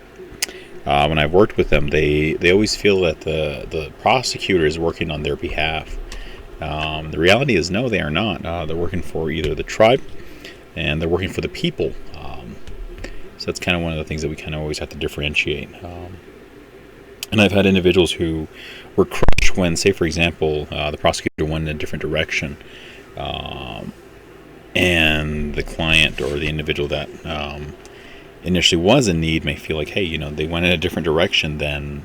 when I've worked with them, they always feel that the prosecutor is working on their behalf. The reality is, no, they are not. They're working for either the tribe, and they're working for the people. So that's kind of one of the things that we kind of always have to differentiate. And I've had individuals who were crushed when, say, for example, the prosecutor went in a different direction, and the client or the individual that initially was in need may feel like, hey, they went in a different direction than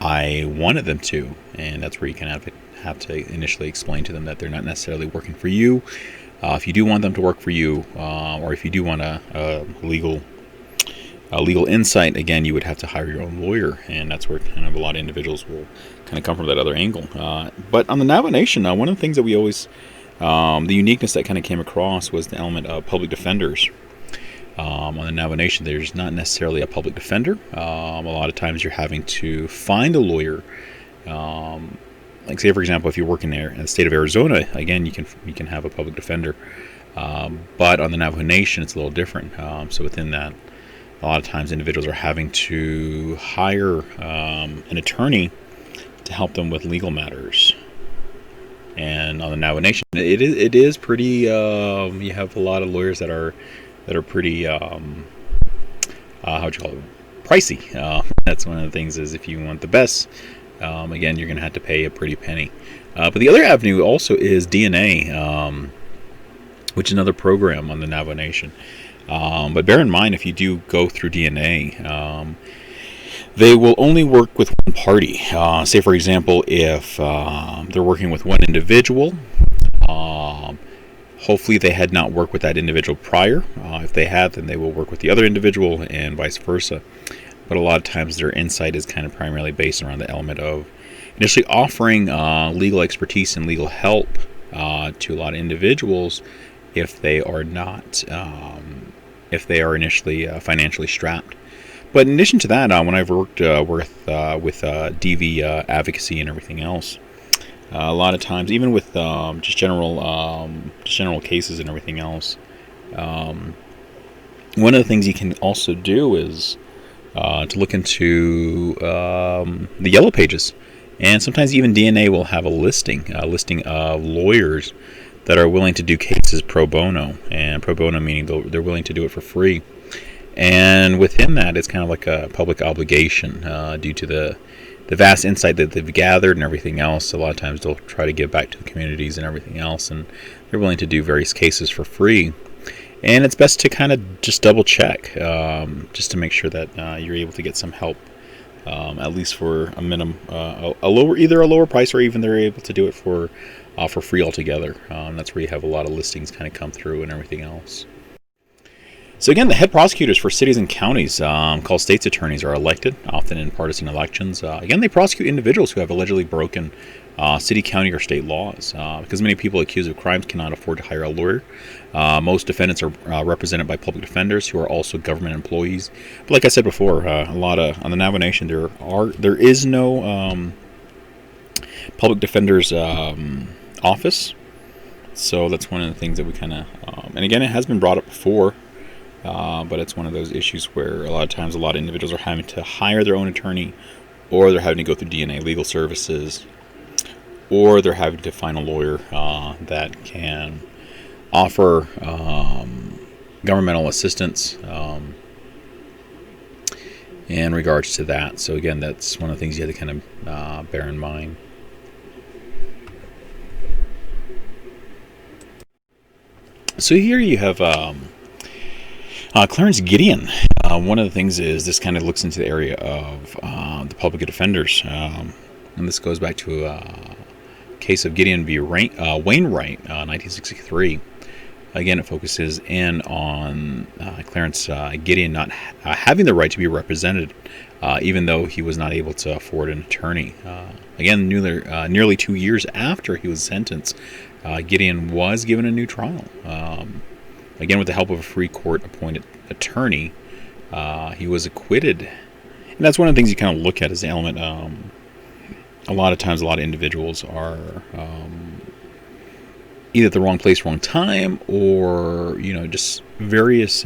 I wanted them to. And that's where you kind of have to initially explain to them that they're not necessarily working for you. If you do want them to work for you, or if you do want a legal insight, again, you would have to hire your own lawyer, and that's where kind of a lot of individuals will kind of come from that other angle. But on the Navajo Nation, one of the things that we always, the uniqueness that kind of came across was the element of public defenders. On the Navajo Nation, there's not necessarily a public defender. A lot of times you're having to find a lawyer. Like, say, for example, if you're working there in the state of Arizona, again, you can have a public defender. But on the Navajo Nation, it's a little different. So within that, a lot of times individuals are having to hire an attorney to help them with legal matters. And on the Navajo Nation, it is pretty. You have a lot of lawyers that are pretty. How would you call it? Pricey. That's one of the things, is if you want the best. Again, you're going to have to pay a pretty penny. But the other avenue also is DNA, which is another program on the Navajo Nation. But bear in mind, if you do go through DNA, they will only work with one party. Say, for example, if they're working with one individual, hopefully they had not worked with that individual prior. If they have, then they will work with the other individual, and vice versa. But a lot of times their insight is kind of primarily based around the element of initially offering legal expertise and legal help to a lot of individuals if they are not, if they are initially financially strapped. But in addition to that, when I've worked with DV advocacy and everything else, a lot of times, even with just general cases and everything else, one of the things you can also do is to look into the yellow pages, and sometimes even DNA will have a listing of lawyers that are willing to do cases pro bono, and pro bono meaning they're willing to do it for free. And within that, it's kind of like a public obligation due to the vast insight that they've gathered and everything else. A lot of times they'll try to give back to the communities and everything else, and they're willing to do various cases for free. And it's best to kind of just double check, just to make sure that you're able to get some help, at least for a minimum, either a lower price, or even they're able to do it for free altogether. That's where you have a lot of listings kind of come through and everything else. So again, the head prosecutors for cities and counties, called state's attorneys, are elected, often in partisan elections. Again, they prosecute individuals who have allegedly broken city, county, or state laws. Because many people accused of crimes cannot afford to hire a lawyer. Most defendants are represented by public defenders who are also government employees. But like I said before, a lot of on the Navajo Nation there is no public defender's office. So that's one of the things that we kind of, and again, it has been brought up before, but it's one of those issues where a lot of times a lot of individuals are having to hire their own attorney, or they're having to go through DNA legal services, or they're having to find a lawyer that can offer governmental assistance in regards to that. So again, that's one of the things you have to kind of bear in mind. So here you have Clarence Gideon. One of the things is this kind of looks into the area of the public defenders, and this goes back to a case of Gideon v. Wainwright, 1963. Again, it focuses in on Clarence Gideon not having the right to be represented, even though he was not able to afford an attorney. Again, nearly 2 years after he was sentenced, Gideon was given a new trial. Again, with the help of a free court-appointed attorney, he was acquitted. And that's one of the things you kind of look at as the element. A lot of times, a lot of individuals are either at the wrong place, wrong time, or just various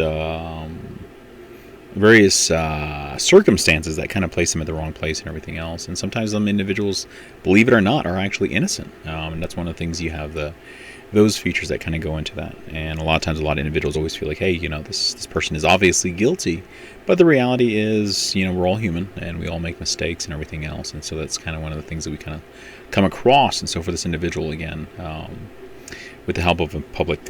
circumstances that kind of place them at the wrong place and everything else. And sometimes some individuals, believe it or not, are actually innocent. And that's one of the things you have those features that kind of go into that. And a lot of times, a lot of individuals always feel like, hey, this person is obviously guilty. But the reality is, we're all human and we all make mistakes and everything else. And so that's kind of one of the things that we kind of come across. And so for this individual, again, with the help of a public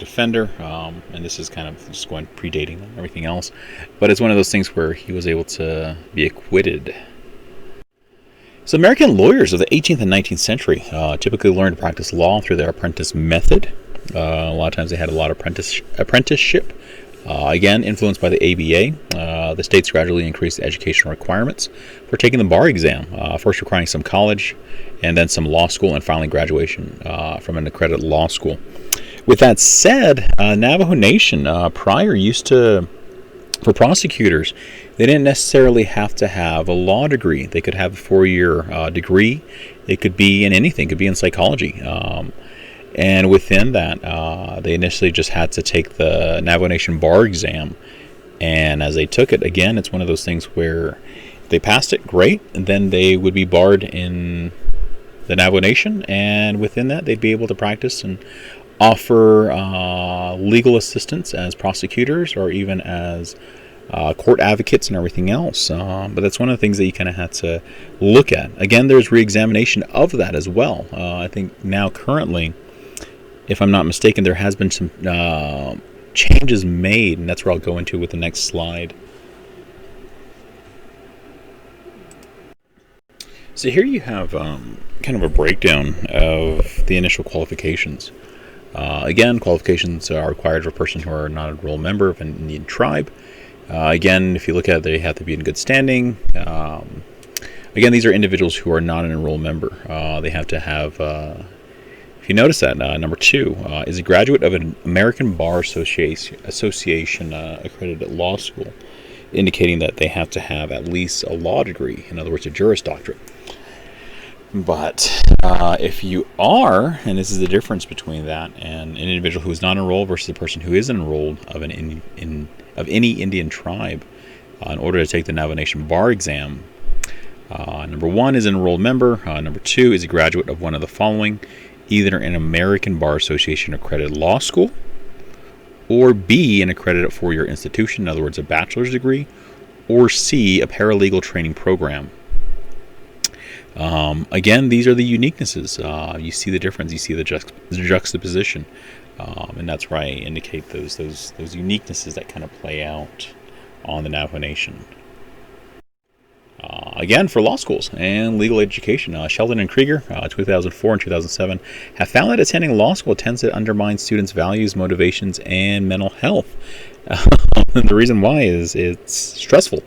defender, and this is kind of just going predating and everything else, but it's one of those things where he was able to be acquitted. So American lawyers of the 18th and 19th century typically learned to practice law through their apprentice method. A lot of times they had a lot of apprenticeship. Again, influenced by the ABA, the states gradually increased the educational requirements for taking the bar exam, first requiring some college and then some law school, and finally graduation from an accredited law school. With that said, Navajo Nation prior used to, for prosecutors, they didn't necessarily have to have a law degree. They could have a 4-year degree. It could be in anything. It could be in psychology. And within that, they initially just had to take the Navajo Nation bar exam. And as they took it, again, it's one of those things where if they passed it, great. And then they would be barred in the Navajo Nation. And within that, they'd be able to practice and offer legal assistance as prosecutors or even as court advocates and everything else. But that's one of the things that you kind of had to look at. Again, there's re-examination of that as well. I think now currently, if I'm not mistaken, there has been some changes made, and that's where I'll go into with the next slide. So here you have kind of a breakdown of the initial qualifications. Again, qualifications are required for persons who are not a enrolled member of an Indian tribe. Again, if you look at it, they have to be in good standing. Again, these are individuals who are not an enrolled member. They have to have, if you notice that, number 2, is a graduate of an American Bar Association accredited law school, indicating that they have to have at least a law degree, in other words, a Juris Doctorate. But if you are, and this is the difference between that and an individual who is not enrolled versus a person who is enrolled of any Indian tribe, in order to take the Navajo Nation bar exam, number 1 is an enrolled member. Number 2 is a graduate of one of the following: either an American Bar Association accredited law school, or B, an accredited 4-year institution, in other words, a bachelor's degree, or C, a paralegal training program. Again, these are the uniquenesses. You see the difference. You see the juxtaposition, and that's where I indicate those uniquenesses that kind of play out on the Navajo Nation. Again, for law schools and legal education, Sheldon and Krieger, 2004 and 2007, have found that attending law school tends to undermine students' values, motivations, and mental health. And the reason why is it's stressful.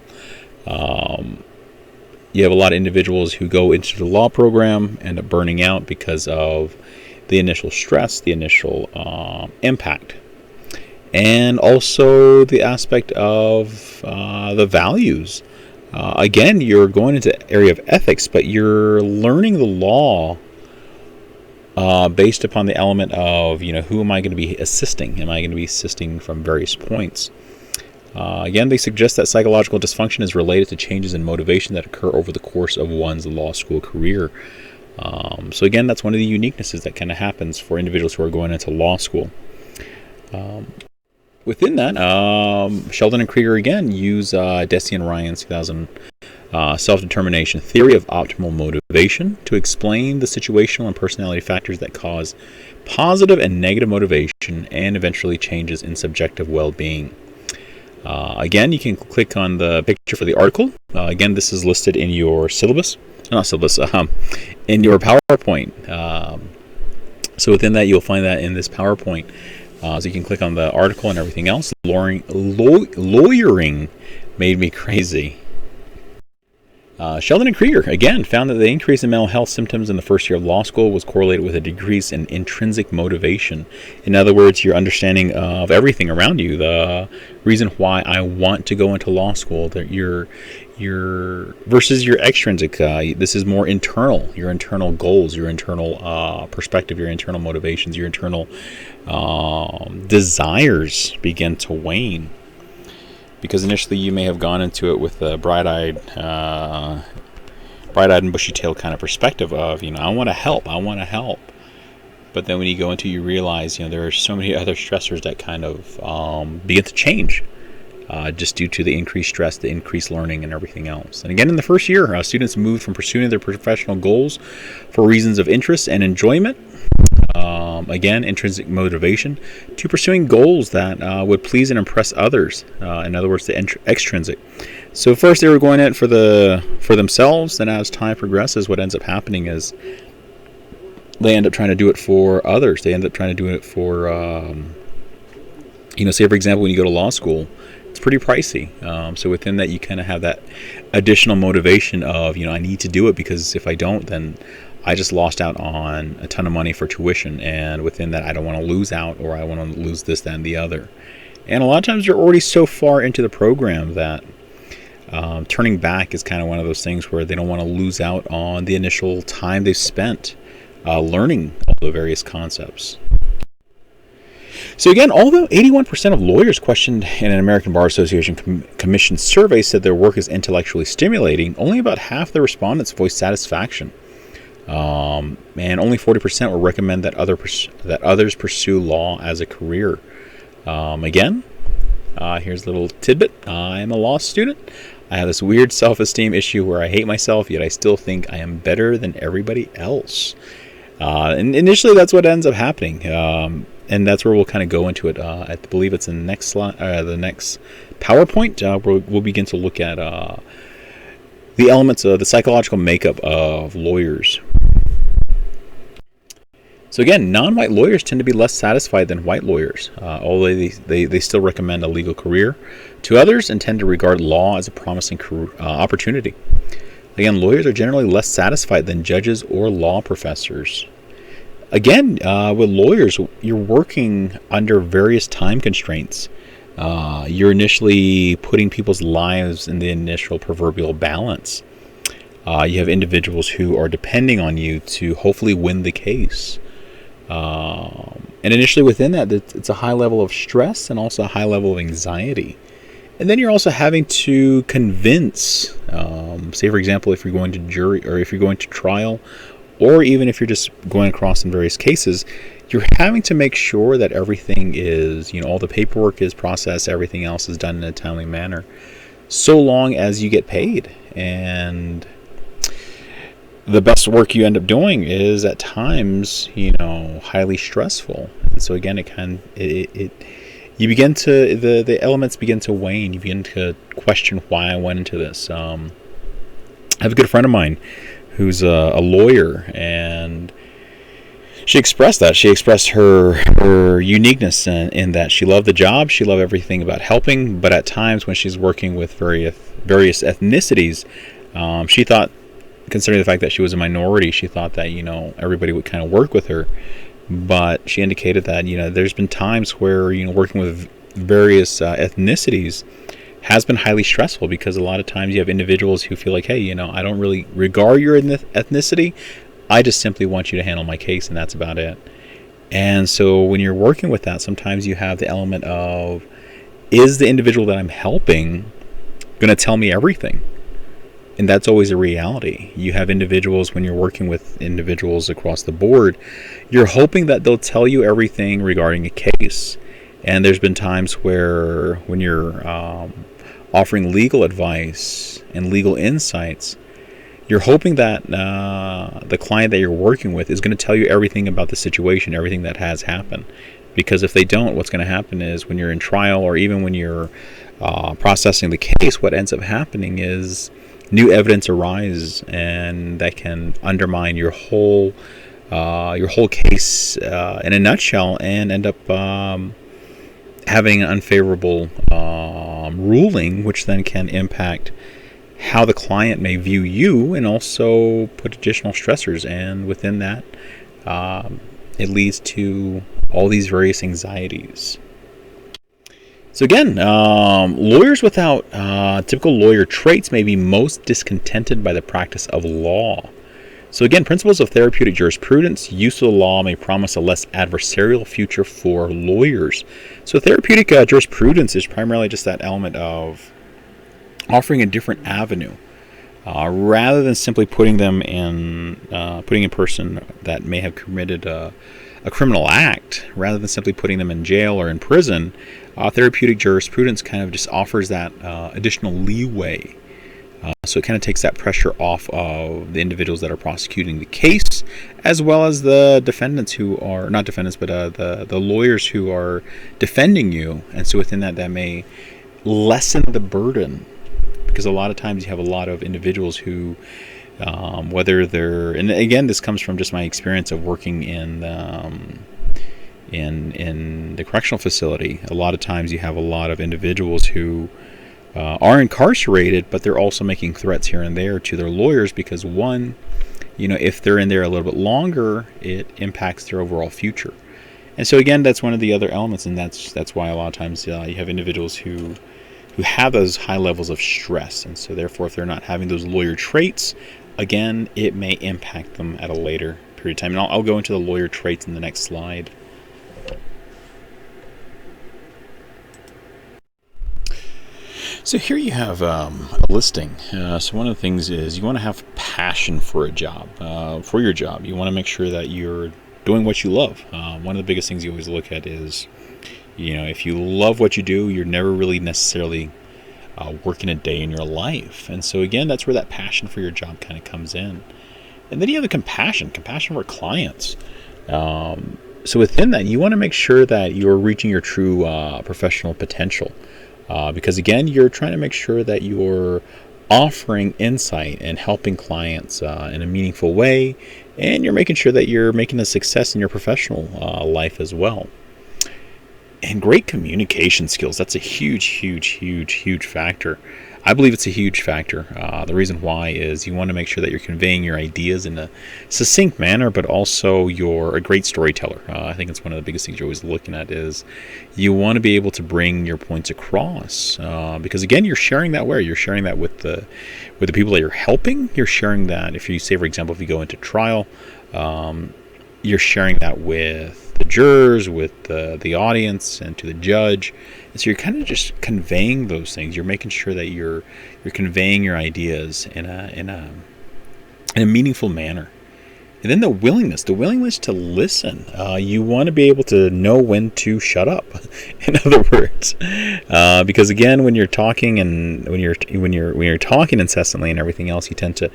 you have a lot of individuals who go into the law program, end up burning out because of the initial stress, the initial impact, and also the aspect of the values. Again, you're going into the area of ethics, but you're learning the law based upon the element of, who am I going to be assisting? Am I going to be assisting from various points? Again, they suggest that psychological dysfunction is related to changes in motivation that occur over the course of one's law school career. So again, that's one of the uniquenesses that kind of happens for individuals who are going into law school. Within that, Sheldon and Krieger again use Deci and Ryan's 2000 self-determination theory of optimal motivation to explain the situational and personality factors that cause positive and negative motivation and eventually changes in subjective well-being. Again, you can click on the picture for the article. Again, this is listed in your syllabus, not syllabus, in your PowerPoint. So within that, you'll find that in this PowerPoint. So you can click on the article and everything else. Lawyering made me crazy. Sheldon and Krieger, again, found that the increase in mental health symptoms in the first year of law school was correlated with a decrease in intrinsic motivation. In other words, your understanding of everything around you, the reason why I want to go into law school, that your versus your extrinsic. This is more internal, your internal goals, your internal perspective, your internal motivations, your internal desires begin to wane. Because initially you may have gone into it with a bright-eyed and bushy-tailed kind of perspective of, I want to help. But then when you go into it, you realize, there are so many other stressors that kind of begin to change just due to the increased stress, the increased learning, and everything else. And again, in the first year, students moved from pursuing their professional goals for reasons of interest and enjoyment, again, intrinsic motivation, to pursuing goals that would please and impress others. In other words, the extrinsic. So first they were going at it for themselves, and as time progresses, what ends up happening is they end up trying to do it for others. They end up trying to do it for, say for example, when you go to law school, it's pretty pricey. So within that, you kind of have that additional motivation of, I need to do it, because if I don't, then I just lost out on a ton of money for tuition, and within that, I don't want to lose out, or I want to lose this, that, and the other. And a lot of times you're already so far into the program that turning back is kind of one of those things where they don't want to lose out on the initial time they've spent learning all the various concepts. So again, although 81% of lawyers questioned in an American Bar Association Commission survey said their work is intellectually stimulating, only about half the respondents voiced satisfaction. And only 40% will recommend that others pursue law as a career. Again, here's a little tidbit. I'm a law student. I have this weird self-esteem issue where I hate myself, yet I still think I am better than everybody else. And initially, that's what ends up happening. And that's where we'll kind of go into it. I believe it's in the next slide, the next PowerPoint. We'll begin to look at the elements of the psychological makeup of lawyers. So again, non-white lawyers tend to be less satisfied than white lawyers, although they still recommend a legal career to others and tend to regard law as a promising career, opportunity. Again, lawyers are generally less satisfied than judges or law professors. Again, with lawyers, you're working under various time constraints. You're initially putting people's lives in the initial proverbial balance. You have individuals who are depending on you to hopefully win the case. And initially within that, it's a high level of stress and also a high level of anxiety. And then you're also having to convince, say for example, if you're going to jury or if you're going to trial, or even if you're just going across in various cases, you're having to make sure that everything is, all the paperwork is processed, everything else is done in a timely manner, so long as you get paid. And the best work you end up doing is at times, highly stressful. And so again, you begin to, the elements begin to wane. You begin to question why I went into this. I have a good friend of mine who's a lawyer, and she expressed that. She expressed her uniqueness in that she loved the job, she loved everything about helping, but at times when she's working with various ethnicities, She thought, considering the fact that she was a minority, she thought that, everybody would kind of work with her. But she indicated that, there's been times where, working with various ethnicities has been highly stressful, because a lot of times you have individuals who feel like, hey, I don't really regard your ethnicity. I just simply want you to handle my case, and that's about it. And so when you're working with that, sometimes you have the element of, is the individual that I'm helping going to tell me everything? And that's always a reality. You have individuals, when you're working with individuals across the board, you're hoping that they'll tell you everything regarding a case. And there's been times where, when you're offering legal advice and legal insights, you're hoping that the client that you're working with is going to tell you everything about the situation, everything that has happened. Because if they don't, what's going to happen is, when you're in trial, or even when you're processing the case, what ends up happening is new evidence arises, and that can undermine your whole case in a nutshell, and end up having an unfavorable ruling, which then can impact how the client may view you, and also put additional stressors. And within that, it leads to all these various anxieties. So again, lawyers without typical lawyer traits may be most discontented by the practice of law. So again, principles of therapeutic jurisprudence, use of the law may promise a less adversarial future for lawyers. So therapeutic jurisprudence is primarily just that element of offering a different avenue, rather than simply putting a person that may have committed a criminal act, rather than simply putting them in jail or in prison. Therapeutic jurisprudence kind of just offers that additional leeway. So it kind of takes that pressure off of the individuals that are prosecuting the case, as well as the defendants who are, not defendants, but the lawyers who are defending you. And so within that may lessen the burden, because a lot of times you have a lot of individuals who, whether they're, and again, this comes from just my experience of working in the correctional facility. A lot of times you have a lot of individuals who are incarcerated, but they're also making threats here and there to their lawyers, because one, if they're in there a little bit longer, it impacts their overall future. And so again, that's one of the other elements, and that's why a lot of times you have individuals who have those high levels of stress. And so therefore, if they're not having those lawyer traits, again, it may impact them at a later period of time. And I'll go into the lawyer traits in the next slide. So here you have a listing. So one of the things is, you want to have passion for a job, for your job. You want to make sure that you're doing what you love. One of the biggest things you always look at is, if you love what you do, you're never really necessarily working a day in your life. And so again, that's where that passion for your job kind of comes in. And then you have the compassion for clients. So within that, you want to make sure that you're reaching your true professional potential. Because again, you're trying to make sure that you're offering insight and helping clients in a meaningful way, and you're making sure that you're making a success in your professional life as well. And great communication skills, that's a huge factor. I believe it's a huge factor. The reason why is, you want to make sure that you're conveying your ideas in a succinct manner, but also you're a great storyteller. I think it's one of the biggest things you're always looking at, is you want to be able to bring your points across. Because again, you're sharing that where? You're sharing that with the people that you're helping. You're sharing that, if you say, for example, if you go into trial, you're sharing that with the jurors, with the audience, and to the judge. And so you're kind of just conveying those things. You're making sure that you're conveying your ideas in a meaningful manner. And then the willingness to listen. You want to be able to know when to shut up. In other words, because again, when you're talking and when you're talking incessantly and everything else, you tend to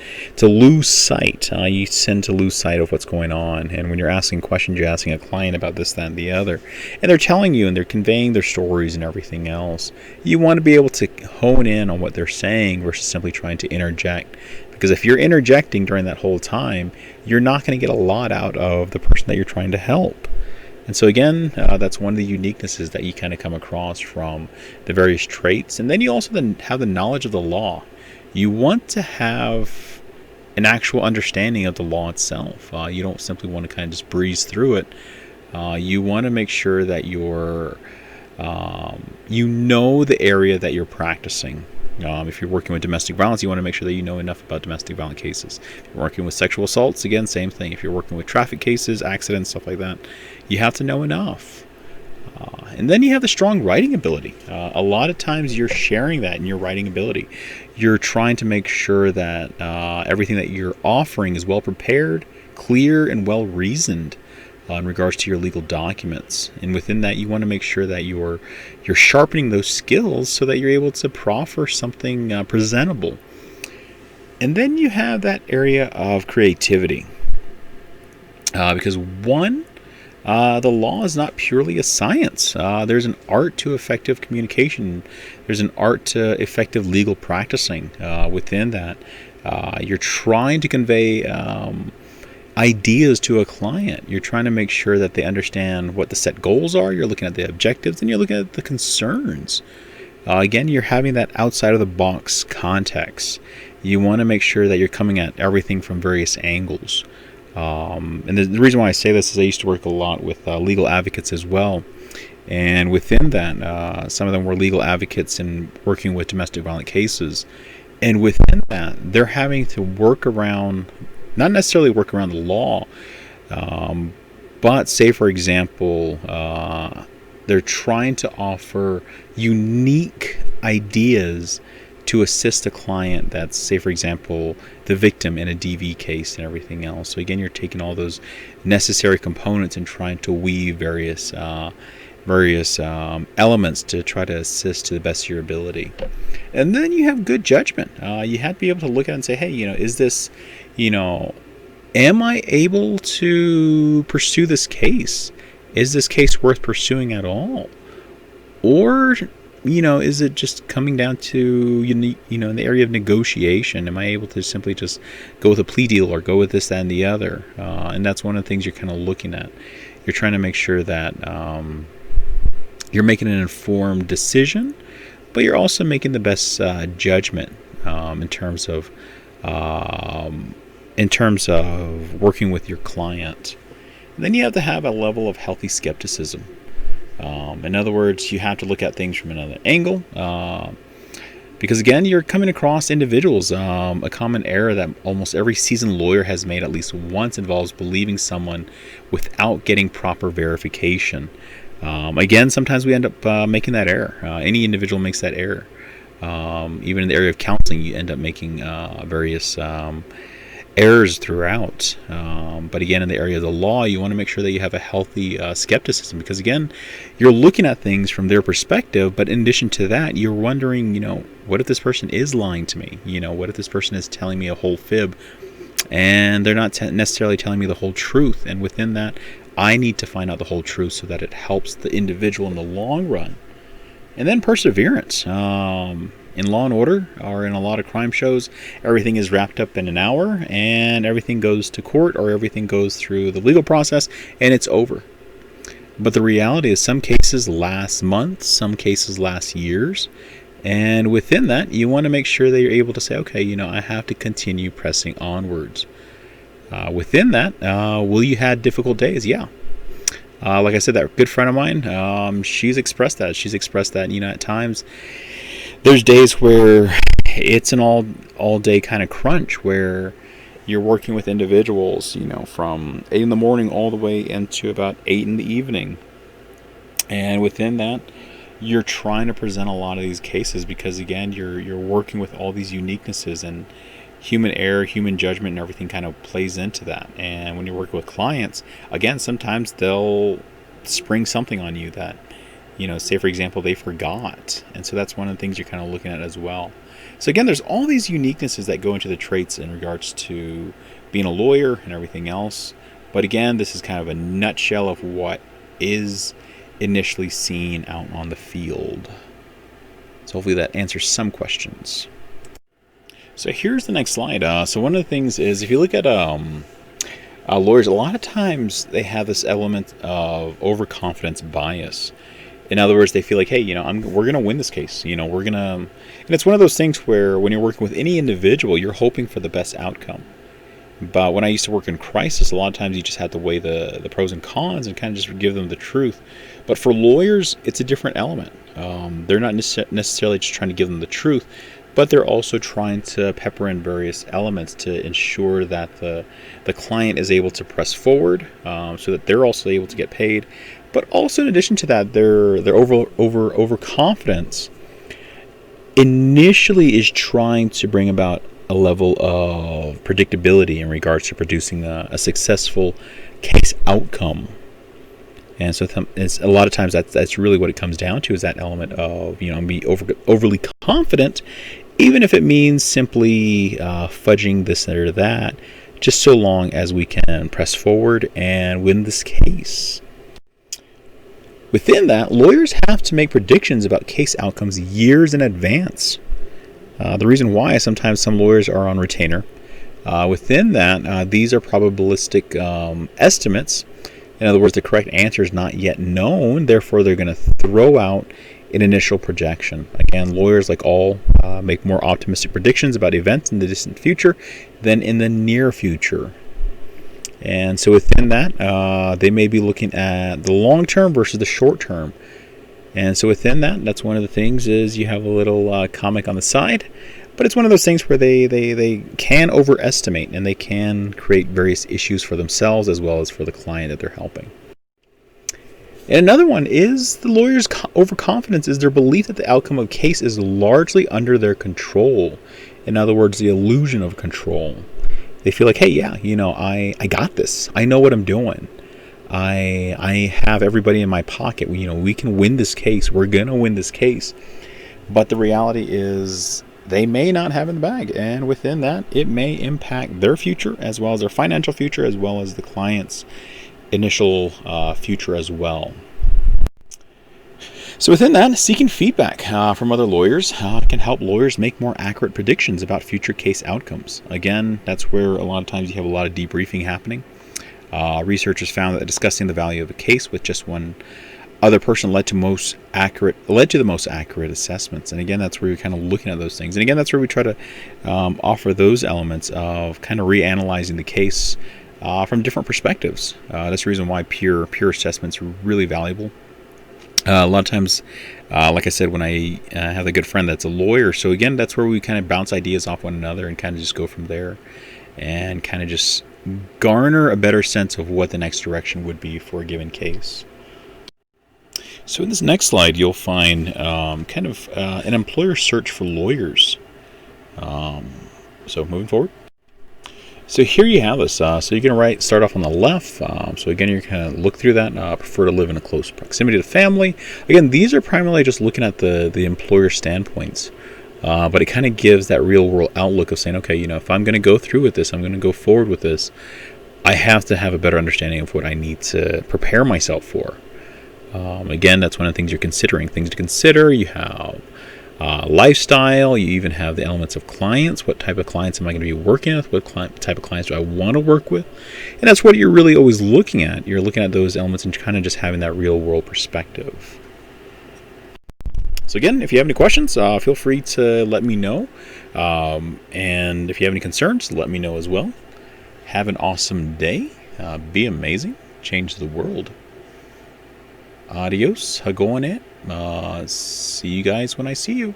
lose sight. You tend to lose sight of what's going on. And when you're asking questions, you're asking a client about this, that, and the other, and they're telling you and they're conveying their stories and everything else. You want to be able to hone in on what they're saying versus simply trying to interject. Because if you're interjecting during that whole time, you're not going to get a lot out of the person that you're trying to help. And so again, that's one of the uniquenesses that you kind of come across from the various traits. And then you also then have the knowledge of the law. you want to have an actual understanding of the law itself. You don't simply want to kind of just breeze through it. You want to make sure that you know the area that you're practicing. If you're working with domestic violence, you want to make sure that you know enough about domestic violence cases. If you're working with sexual assaults, again, same thing. If you're working with traffic cases, accidents, stuff like that, you have to know enough. And then you have the strong writing ability. A lot of times you're sharing that in your writing ability. You're trying to make sure that everything that you're offering is well prepared, clear, and well reasoned in regards to your legal documents. And within that, you want to make sure that you're sharpening those skills so that you're able to proffer something presentable. And then you have that area of creativity. Because the law is not purely a science. There's an art to effective communication. There's an art to effective legal practicing. Within that, you're trying to convey ideas to a client. You're trying to make sure that they understand what the set goals are. You're looking at the objectives, and you're looking at the concerns. Again, you're having that outside of the box context. You want to make sure that you're coming at everything from various angles. And the reason why I say this is I used to work a lot with legal advocates as well. And within that, some of them were legal advocates in working with domestic violence cases. And within that, they're having to work around, not necessarily work around the law, but say, for example, they're trying to offer unique ideas to assist a client that's, say, for example, the victim in a DV case and everything else. So again, you're taking all those necessary components and trying to weave various elements to try to assist to the best of your ability. And then you have good judgment. You have to be able to look at it and say, hey, is this, am I able to pursue this case? Is this case worth pursuing at all? Or is it just coming down to, in the area of negotiation? Am I able to simply just go with a plea deal or go with this, that, and the other? And that's one of the things you're kind of looking at. You're trying to make sure that you're making an informed decision, but you're also making the best judgment in terms of working with your client. And then you have to have a level of healthy skepticism. In other words, you have to look at things from another angle, because again, you're coming across individuals. A common error that almost every seasoned lawyer has made at least once involves believing someone without getting proper verification. Again, sometimes we end up making that error. Any individual makes that error. Even in the area of counseling, you end up making various errors throughout. But again, in the area of the law, you want to make sure that you have a healthy skepticism, because again, you're looking at things from their perspective, but in addition to that, you're wondering, what if this person is lying to me? What if this person is telling me a whole fib and they're not necessarily telling me the whole truth? And within that, I need to find out the whole truth so that it helps the individual in the long run. And then perseverance. In Law & Order, or in a lot of crime shows, everything is wrapped up in an hour, and everything goes to court, or everything goes through the legal process, and it's over. But the reality is some cases last months, some cases last years, and within that, you want to make sure that you're able to say, okay, I have to continue pressing onwards. Within that, will you have difficult days? Yeah. Like I said, that good friend of mine, she's expressed that. She's expressed that, at times, there's days where it's an all day kind of crunch, where you're working with individuals, from 8 in the morning all the way into about 8 in the evening. And within that, you're trying to present a lot of these cases because, again, you're working with all these uniquenesses, and human error, human judgment, and everything kind of plays into that. And when you're working with clients, again, sometimes they'll spring something on you that, say, for example, they forgot. And so that's one of the things you're kind of looking at as well. So again, there's all these uniquenesses that go into the traits in regards to being a lawyer and everything else. But again, this is kind of a nutshell of what is initially seen out on the field. So hopefully that answers some questions. So here's the next slide. So one of the things is, if you look at lawyers, a lot of times they have this element of overconfidence bias. In other words, they feel like, hey, we're going to win this case. And it's one of those things where when you're working with any individual, you're hoping for the best outcome. But when I used to work in crisis, a lot of times you just have to weigh the pros and cons and kind of just give them the truth. But for lawyers, it's a different element. They're not necessarily just trying to give them the truth, but they're also trying to pepper in various elements to ensure that the client is able to press forward, so that they're also able to get paid. But also, in addition to that, their overconfidence initially is trying to bring about a level of predictability in regards to producing a successful case outcome. And so it's a lot of times that's really what it comes down to, is that element of be overly confident, even if it means simply fudging this or that, just so long as we can press forward and win this case. Within that, lawyers have to make predictions about case outcomes years in advance. The reason why is sometimes some lawyers are on retainer. Within that, these are probabilistic estimates. In other words, the correct answer is not yet known, therefore they're going to throw out an initial projection. Again, lawyers, like all, make more optimistic predictions about events in the distant future than in the near future. And so within that, they may be looking at the long term versus the short term. And so within that, that's one of the things is you have a little comic on the side. But it's one of those things where they can overestimate, and they can create various issues for themselves as well as for the client that they're helping. And another one is the lawyer's overconfidence is their belief that the outcome of a case is largely under their control. In other words, the illusion of control. They feel like, hey, yeah, I got this. I know what I'm doing. I have everybody in my pocket. We can win this case. We're going to win this case. But the reality is they may not have in the bag. And within that, it may impact their future as well as their financial future, as well as the client's initial future as well. So within that, seeking feedback from other lawyers can help lawyers make more accurate predictions about future case outcomes. Again, that's where a lot of times you have a lot of debriefing happening. Researchers found that discussing the value of a case with just one other person led to the most accurate assessments. And again, that's where you're kind of looking at those things. And again, that's where we try to offer those elements of kind of reanalyzing the case from different perspectives. That's the reason why peer assessments are really valuable. A lot of times, like I said, when I have a good friend that's a lawyer, so again, that's where we kind of bounce ideas off one another and kind of just go from there and kind of just garner a better sense of what the next direction would be for a given case. So in this next slide, you'll find kind of an employer search for lawyers. So moving forward. So here you have this. So you're going to start off on the left. So again, you're going to look through that. Prefer to live in a close proximity to family. Again, these are primarily just looking at the employer standpoints. But it kind of gives that real world outlook of saying, okay, if I'm going to go through with this, I'm going to go forward with this, I have to have a better understanding of what I need to prepare myself for. Again, that's one of the things you're considering. Things to consider, you have lifestyle, you even have the elements of clients. What type of clients am I going to be working with? What type of clients do I want to work with? And that's what you're really always looking at. You're looking at those elements and kind of just having that real world perspective. So again, if you have any questions, feel free to let me know. And if you have any concerns, let me know as well. Have an awesome day. Be amazing. Change the world. Adios. Hagoin it. See you guys when I see you.